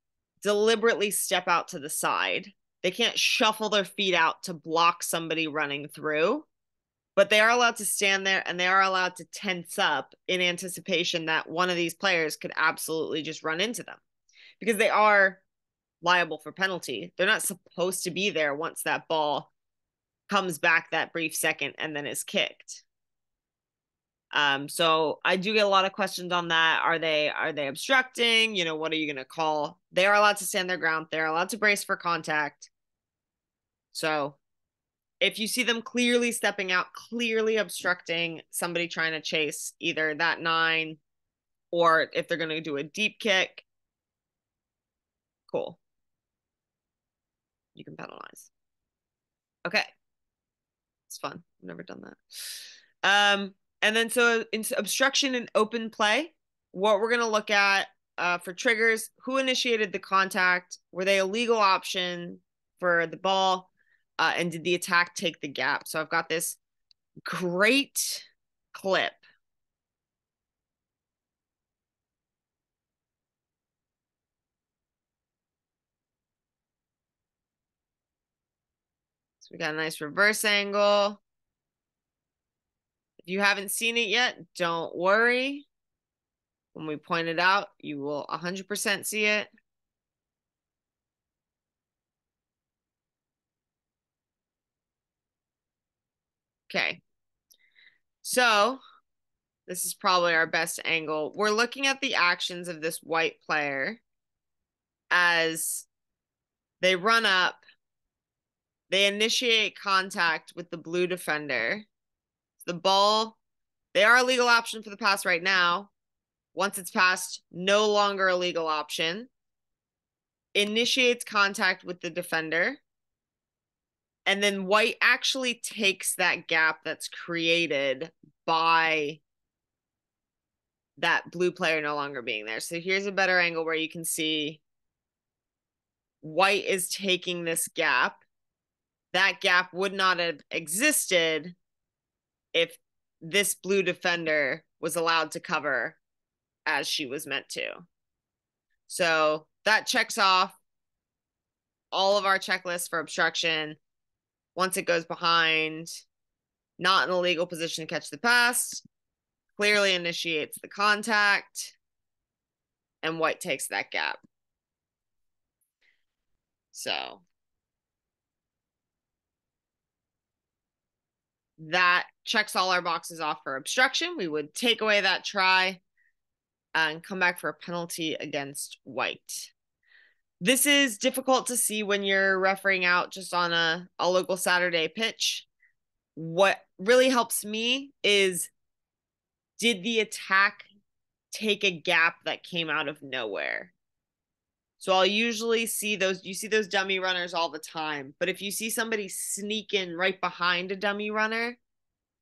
deliberately step out to the side. They can't shuffle their feet out to block somebody running through, but they are allowed to stand there and they are allowed to tense up in anticipation that one of these players could absolutely just run into them, because they are liable for penalty. They're not supposed to be there once that ball comes back that brief second and then is kicked. So I do get a lot of questions on that. Are they obstructing? What are you going to call? They are allowed to stand their ground. They're allowed to brace for contact. So if you see them clearly stepping out, clearly obstructing somebody trying to chase either that 9 or if they're going to do a deep kick. Cool. You can penalize. Okay. It's fun. I've never done that. And then so in obstruction and open play, what we're going to look at for triggers, who initiated the contact? Were they a legal option for the ball? And did the attack take the gap? So I've got this great clip. So we got a nice reverse angle. If you haven't seen it yet, don't worry. When we point it out, you will 100% see it. Okay. So this is probably our best angle. We're looking at the actions of this white player as they run up, they initiate contact with the blue defender. The ball, they are a legal option for the pass right now. Once it's passed, no longer a legal option. Initiates contact with the defender. And then white actually takes that gap that's created by that blue player no longer being there. So here's a better angle where you can see white is taking this gap. That gap would not have existed if this blue defender was allowed to cover as she was meant to. So that checks off all of our checklists for obstruction. Once it goes behind, not in a legal position to catch the pass, clearly initiates the contact, and white takes that gap. So that checks all our boxes off for obstruction. We would take away that try and come back for a penalty against white. This is difficult to see when you're refereeing out just on a local Saturday pitch. What really helps me is, did the attack take a gap that came out of nowhere? So I'll usually see those, you see those dummy runners all the time, but if you see somebody sneak in right behind a dummy runner,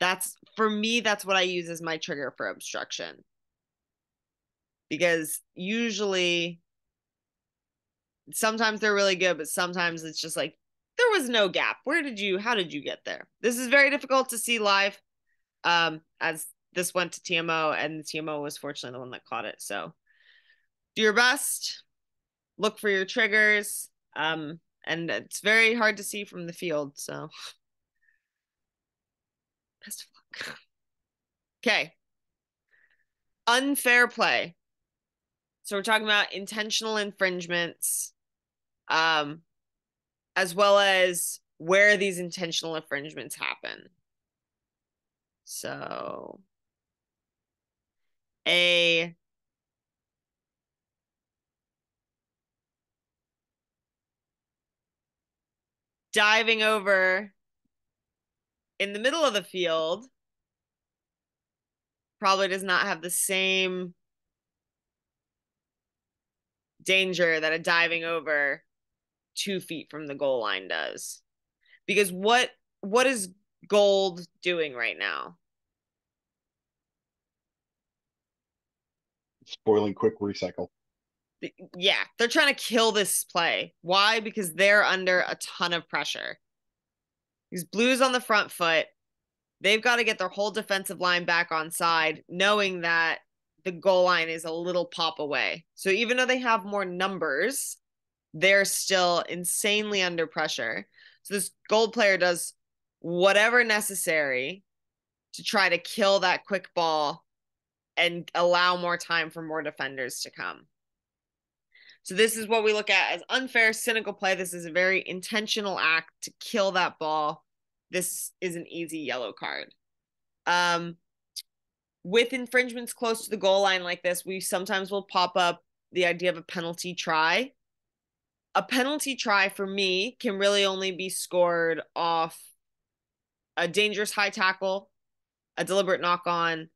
that's, for me, that's what I use as my trigger for obstruction. Because usually, sometimes they're really good, but sometimes it's just like, there was no gap. How did you get there? This is very difficult to see live, as this went to TMO, and the TMO was fortunately the one that caught it. So do your best, look for your triggers, and it's very hard to see from the field, so best of luck. Okay. Unfair play. So we're talking about intentional infringements, as well as where these intentional infringements happen. So a diving over in the middle of the field probably does not have the same danger that a diving over 2 feet from the goal line does. Because what is gold doing right now? Spoiling quick recycle. Yeah, they're trying to kill this play. Why? Because they're under a ton of pressure. These blues on the front foot, they've got to get their whole defensive line back on side, knowing that the goal line is a little pop away. So even though they have more numbers, they're still insanely under pressure. So this gold player does whatever necessary to try to kill that quick ball and allow more time for more defenders to come. So this is what we look at as unfair, cynical play. This is a very intentional act to kill that ball. This is an easy yellow card. With infringements close to the goal line like this, we sometimes will pop up the idea of a penalty try. A penalty try for me can really only be scored off a dangerous high tackle, a deliberate knock on,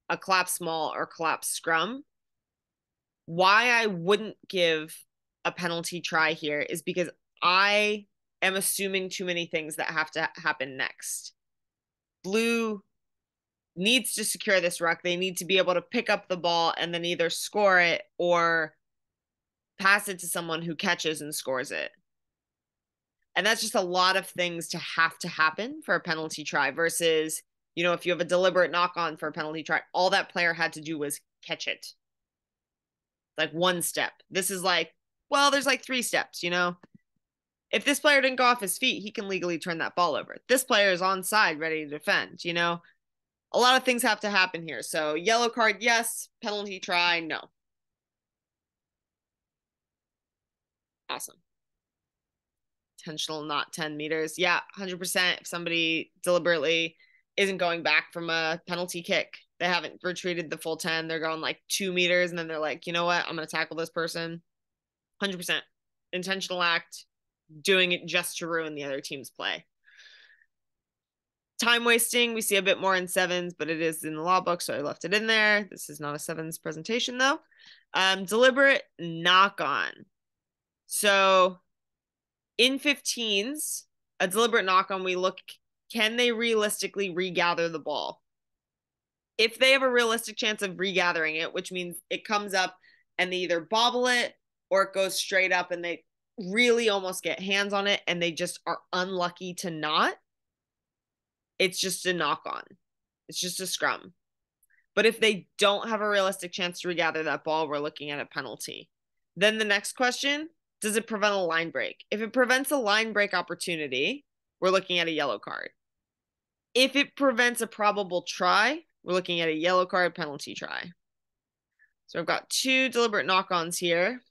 a collapse small, or collapse scrum. Why I wouldn't give a penalty try here is because I am assuming too many things that have to happen next. Blue needs to secure this ruck. They need to be able to pick up the ball and then either score it or pass it to someone who catches and scores it. And that's just a lot of things to happen for a penalty try versus, you know, if you have a deliberate knock on for a penalty try, all that player had to do was catch it. Like one step. This is like, well, there's like 3 steps, you know? If this player didn't go off his feet, he can legally turn that ball over. This player is onside, ready to defend, you know? A lot of things have to happen here. So yellow card, yes. Penalty try, no. Awesome. Intentional, not 10 meters. Yeah, 100%. If somebody deliberately isn't going back from a penalty kick, they haven't retreated the full 10, they're going like 2 meters, and then they're like, you know what? I'm going to tackle this person. 100%. Intentional act, doing it just to ruin the other team's play. Time wasting, we see a bit more in 7s, but it is in the law book, so I left it in there. This is not a 7s presentation, though. Deliberate knock on. So in 15s, a deliberate knock on, we look, can they realistically regather the ball? If they have a realistic chance of regathering it, which means it comes up and they either bobble it or it goes straight up and they really almost get hands on it and they just are unlucky to not, it's just a knock on. It's just a scrum. But if they don't have a realistic chance to regather that ball, we're looking at a penalty. Then the next question, does it prevent a line break? If it prevents a line break opportunity, we're looking at a yellow card. If it prevents a probable try, we're looking at a yellow card penalty try. So I've got 2 deliberate knock-ons here.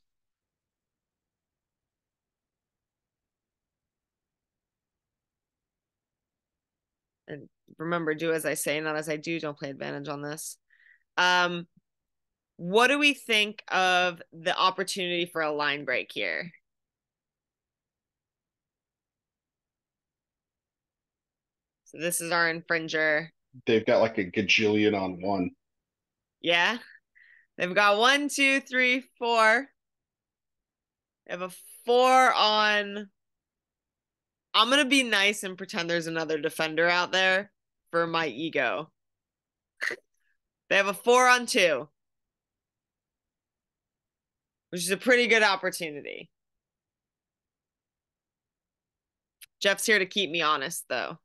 And remember, do as I say, not as I do. Don't play advantage on this. What do we think of the opportunity for a line break here? So this is our infringer. They've got like a gajillion on 1. Yeah. They've got 1, 2, 3, 4. They have a 4 on. I'm going to be nice and pretend there's another defender out there for my ego. They have a 4 on 2, which is a pretty good opportunity. Jeff's here to keep me honest, though.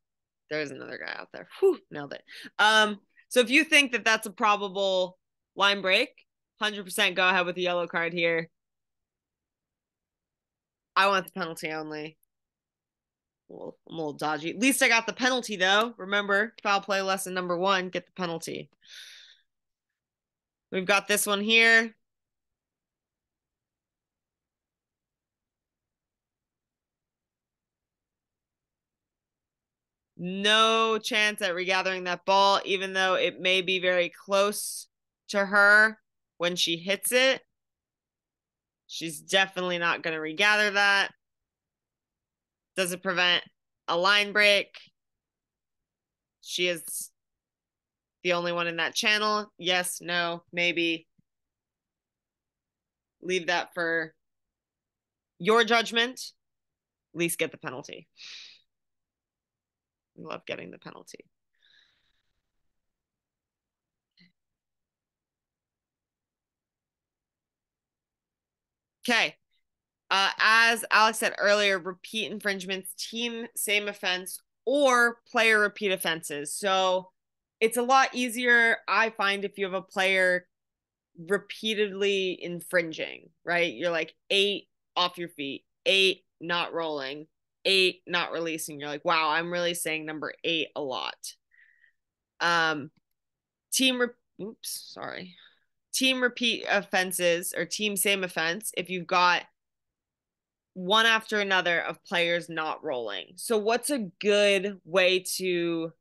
There's another guy out there. Whew, nailed it. So if you think that that's a probable line break, 100% go ahead with the yellow card here. I want the penalty only. Well, I'm a little dodgy. At least I got the penalty, though. Remember, foul play lesson number 1, get the penalty. We've got this one here. No chance at regathering that ball, even though it may be very close to her when she hits it. She's definitely not going to regather that. Does it prevent a line break? She is the only one in that channel. Yes, no, maybe. Leave that for your judgment. At least get the penalty. We love getting the penalty. Okay. As Alex said earlier, repeat infringements, team same offense, or player repeat offenses. So it's a lot easier, I find, if you have a player repeatedly infringing, right? You're like 8 off your feet, 8 not rolling, 8 not releasing. You're like, wow, I'm really saying number 8 a lot. Team repeat offenses or team same offense if you've got one after another of players not rolling. So what's a good way to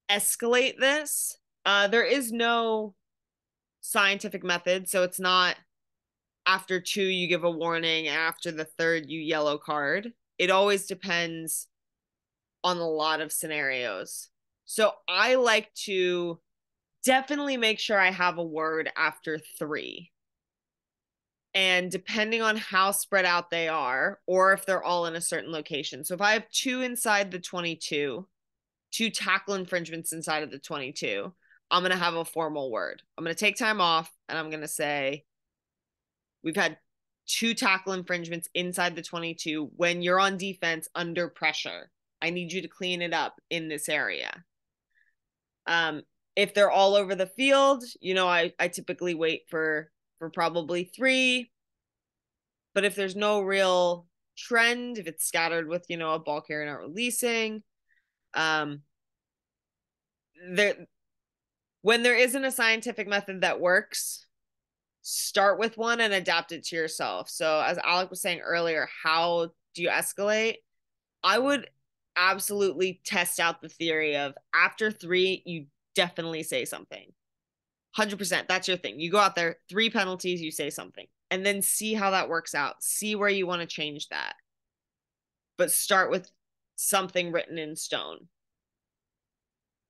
escalate this? There is no scientific method, so it's not after 2 you give a warning, after the 3rd you yellow card. It always depends on a lot of scenarios. So I like to definitely make sure I have a word after 3. And depending on how spread out they are, or if they're all in a certain location. So if I have 2 inside the 22, 2 tackle infringements inside of the 22, I'm going to have a formal word. I'm going to take time off and I'm going to say, we've had 2 tackle infringements inside the 22. When you're on defense under pressure, I need you to clean it up in this area. If they're all over the field, I typically wait for probably 3. But if there's no real trend, if it's scattered with, a ball carrier not releasing, when there isn't a scientific method that works, start with one and adapt it to yourself. So as Alec was saying earlier, how do you escalate? I would absolutely test out the theory of after 3, you definitely say something. 100%. That's your thing. You go out there, 3 penalties, you say something, and then see how that works out. See where you want to change that. But start with something written in stone.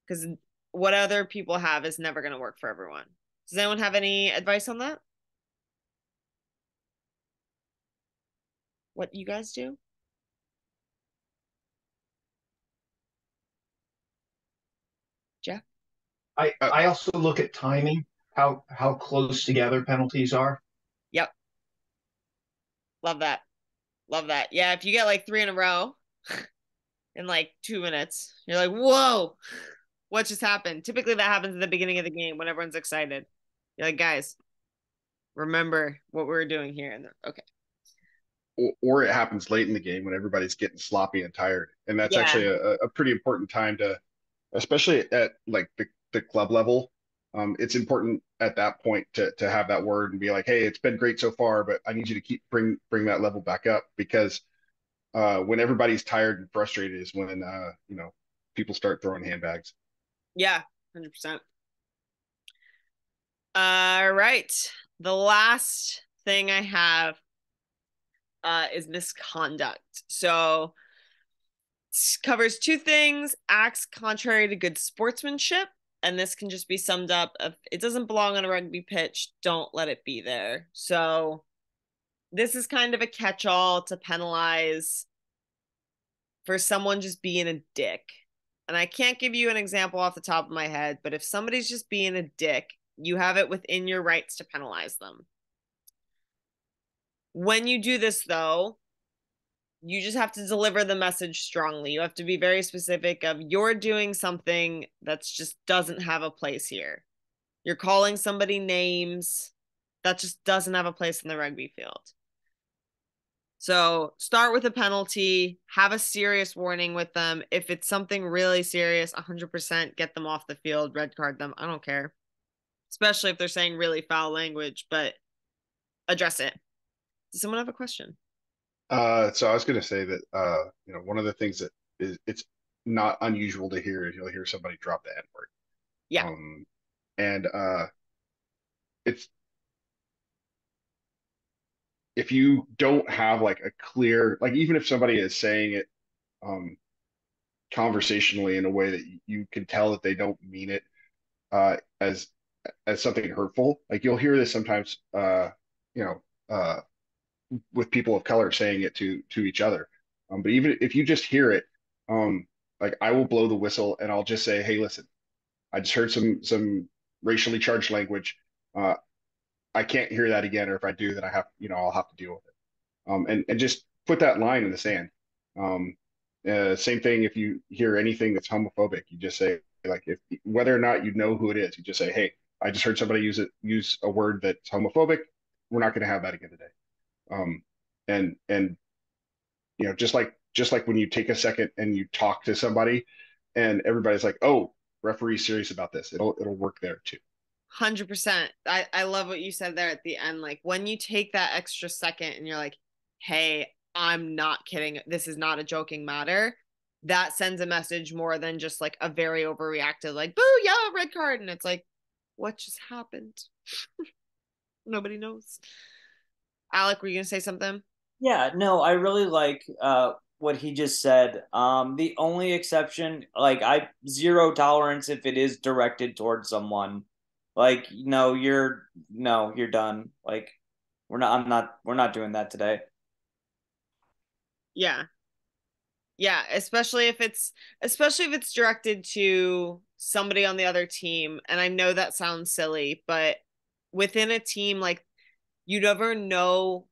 Because what other people have is never going to work for everyone. Does anyone have any advice on that? What you guys do? Jeff? I also look at timing, how close together penalties are. Yep. Love that. Love that. Yeah, if you get like 3 in a row in like 2 minutes, you're like, whoa, what just happened? Typically that happens at the beginning of the game when everyone's excited. You're like, guys, remember what we were doing here. And okay. Or it happens late in the game when everybody's getting sloppy and tired. And that's actually a pretty important time to, especially at like the club level. It's important at that point to have that word and be like, hey, it's been great so far, but I need you to bring that level back up, because when everybody's tired and frustrated is when people start throwing handbags. Yeah, 100%. All right. The last thing I have is misconduct. So covers 2 things: acts contrary to good sportsmanship, and this can just be summed up of it doesn't belong on a rugby pitch, don't let it be there. So this is kind of a catch-all to penalize for someone just being a dick. And I can't give you an example off the top of my head, but if somebody's just being a dick, you have it within your rights to penalize them. When you do this, though, you just have to deliver the message strongly. You have to be very specific of you're doing something that just doesn't have a place here. You're calling somebody names that just doesn't have a place in the rugby field. So start with a penalty, have a serious warning with them. If it's something really serious, 100% get them off the field, red card them. I don't care, especially if they're saying really foul language, but address it. Does someone have a question? So I was going to say that, one of the things that it's not unusual to hear is you'll hear somebody drop the N word. Yeah. And it's, if you don't have like a clear, like even if somebody is saying it conversationally in a way that you can tell that they don't mean it as something hurtful, like you'll hear this sometimes, with people of color saying it to each other. But even if you just hear it, like I will blow the whistle and I'll just say, hey, listen, I just heard some racially charged language. I can't hear that again, or if I do, then I'll have to deal with it. And just put that line in the sand. Same thing if you hear anything that's homophobic, you just say, like, if whether or not you know who it is, you just say, hey, I just heard somebody use a word that's homophobic. We're not going to have that again today. And just like when you take a second and you talk to somebody and everybody's like, oh, referee's serious about this, it'll work there too. 100%. I love what you said there at the end. Like when you take that extra second and you're like, hey, I'm not kidding, this is not a joking matter, that sends a message more than just like a very overreacted, like, boo, yeah, red card. And it's like, what just happened? Nobody knows. Alec, were you gonna say something? Yeah, no, I really like what he just said. The only exception, like I zero tolerance if it is directed towards someone. Like, no, you're done. Like, We're not doing that today. Yeah. Yeah, especially if it's directed to somebody on the other team. And I know that sounds silly, but within a team, like, you never know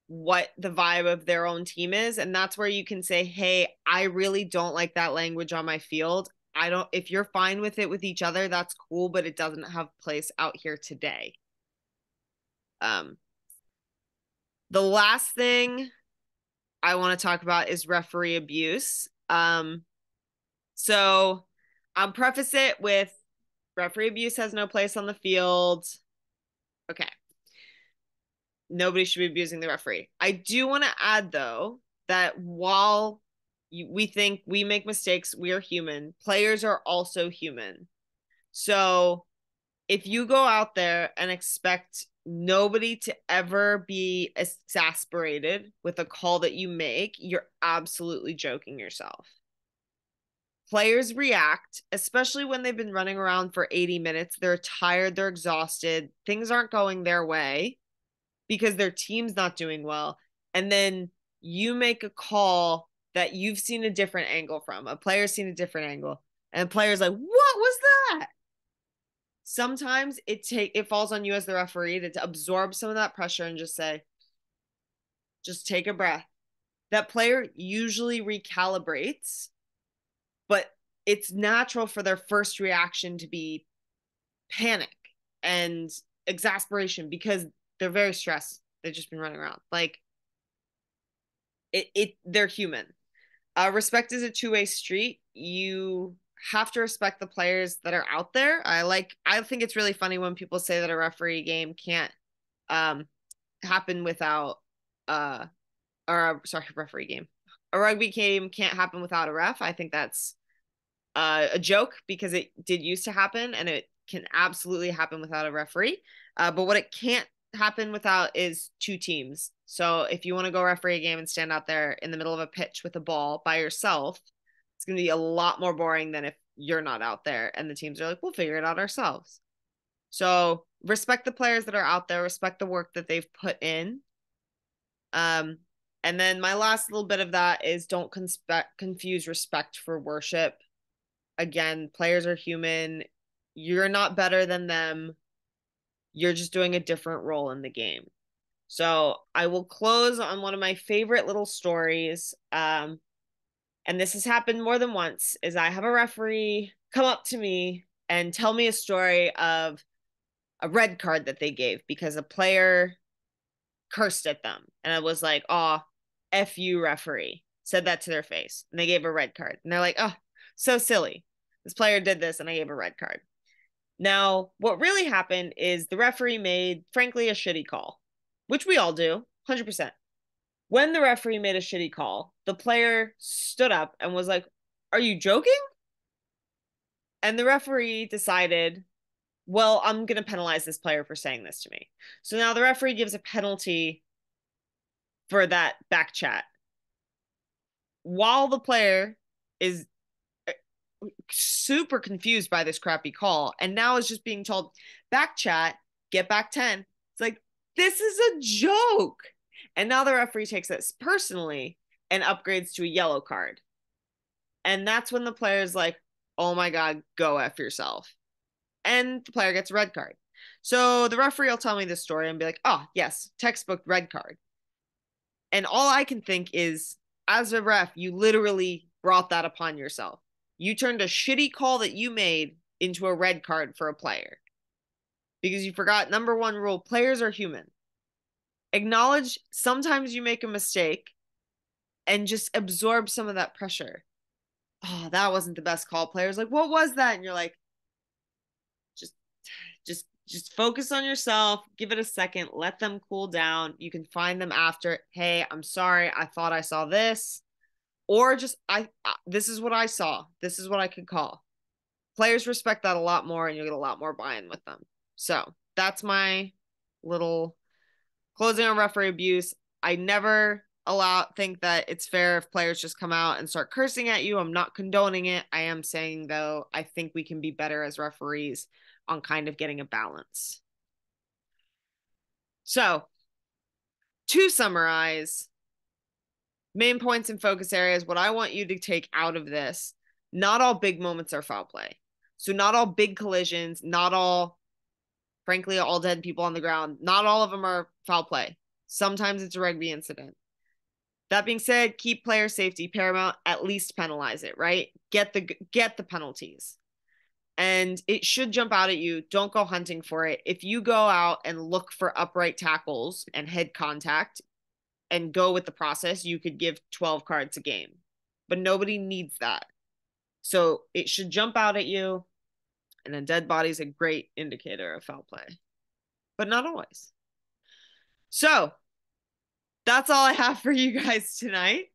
what the vibe of their own team is, and that's where you can say, hey, I really don't like that language on my field. I don't If you're fine with it with each other, that's cool, but it doesn't have place out here today. The last thing I want to talk about is referee abuse. So I'll preface it with referee abuse has no place on the field. Okay. Nobody should be abusing the referee. I do want to add, though, that while we think we make mistakes, we are human, players are also human. So if you go out there and expect nobody to ever be exasperated with a call that you make, you're absolutely joking yourself. Players react, especially when they've been running around for 80 minutes. They're tired, they're exhausted, things aren't going their way because their team's not doing well. And then you make a call that you've seen a different angle from. A player's seen a different angle. And the player's like, what was that? Sometimes it falls on you as the referee to absorb some of that pressure and just say, just take a breath. That player usually recalibrates, but it's natural for their first reaction to be panic and exasperation because they're very stressed. They've just been running around. Like, they're human. Respect is a two-way street. You have to respect the players that are out there. I think it's really funny when people say that a referee game can't happen without referee game. A rugby game can't happen without a ref. I think that's a joke because it did used to happen and it can absolutely happen without a referee. But what it can't happen without is two teams. So if you want to go referee a game and stand out there in the middle of a pitch with a ball by yourself, it's going to be a lot more boring than if you're not out there and the teams are like, we'll figure it out ourselves. So respect the players that are out there, respect the work that they've put in. And then my last little bit of that is don't confuse respect for worship. Again, players are human. You're not better than them. You're just doing a different role in the game. So I will close on one of my favorite little stories. And this has happened more than once, is I have a referee come up to me and tell me a story of a red card that they gave because a player cursed at them. And I was like, oh, F you, referee. Said that to their face. And they gave a red card. And they're like, oh, so silly. This player did this and I gave a red card. Now, what really happened is the referee made, frankly, a shitty call, which we all do, 100%. When the referee made a shitty call, the player stood up and was like, are you joking? And the referee decided, well, I'm going to penalize this player for saying this to me. So now the referee gives a penalty for that back chat. While the player is super confused by this crappy call and now is just being told, back chat, get back 10. It's like, this is a joke. And now the referee takes this personally and upgrades to a yellow card. And that's when the player's like, oh my God, go F yourself. And the player gets a red card. So the referee will tell me this story and be like, oh, yes, textbook red card. And all I can think is, as a ref, you literally brought that upon yourself. You turned a shitty call that you made into a red card for a player because you forgot number one rule: players are human. Acknowledge sometimes you make a mistake and just absorb some of that pressure. Oh, that wasn't the best call. Players like, what was that? And you're like, just focus on yourself. Give it a second. Let them cool down. You can find them after. Hey, I'm sorry. I thought I saw this. Or just, this is what I saw. This is what I could call. Players respect that a lot more and you'll get a lot more buy-in with them. So that's my little closing on referee abuse. I never think that it's fair if players just come out and start cursing at you. I'm not condoning it. I am saying, though, I think we can be better as referees on kind of getting a balance. So to summarize, main points and focus areas, what I want you to take out of this, not all big moments are foul play. So not all big collisions, not all, frankly, all dead people on the ground, not all of them are foul play. Sometimes it's a rugby incident. That being said, keep player safety paramount, at least penalize it, right? Get the penalties. And it should jump out at you. Don't go hunting for it. If you go out and look for upright tackles and head contact and go with the process, you could give 12 cards a game. But nobody needs that. So it should jump out at you. And a dead body is a great indicator of foul play, but not always. So that's all I have for you guys tonight.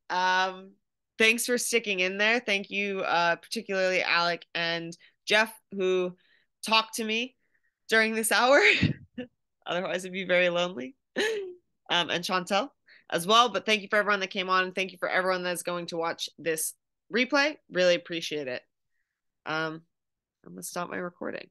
Thanks for sticking in there. Thank you, particularly Alec and Jeff, who talked to me during this hour. Otherwise, it'd be very lonely. And Chantel as well. But thank you for everyone that came on. Thank you for everyone that's going to watch this replay. Really appreciate it. I'm going to stop my recording.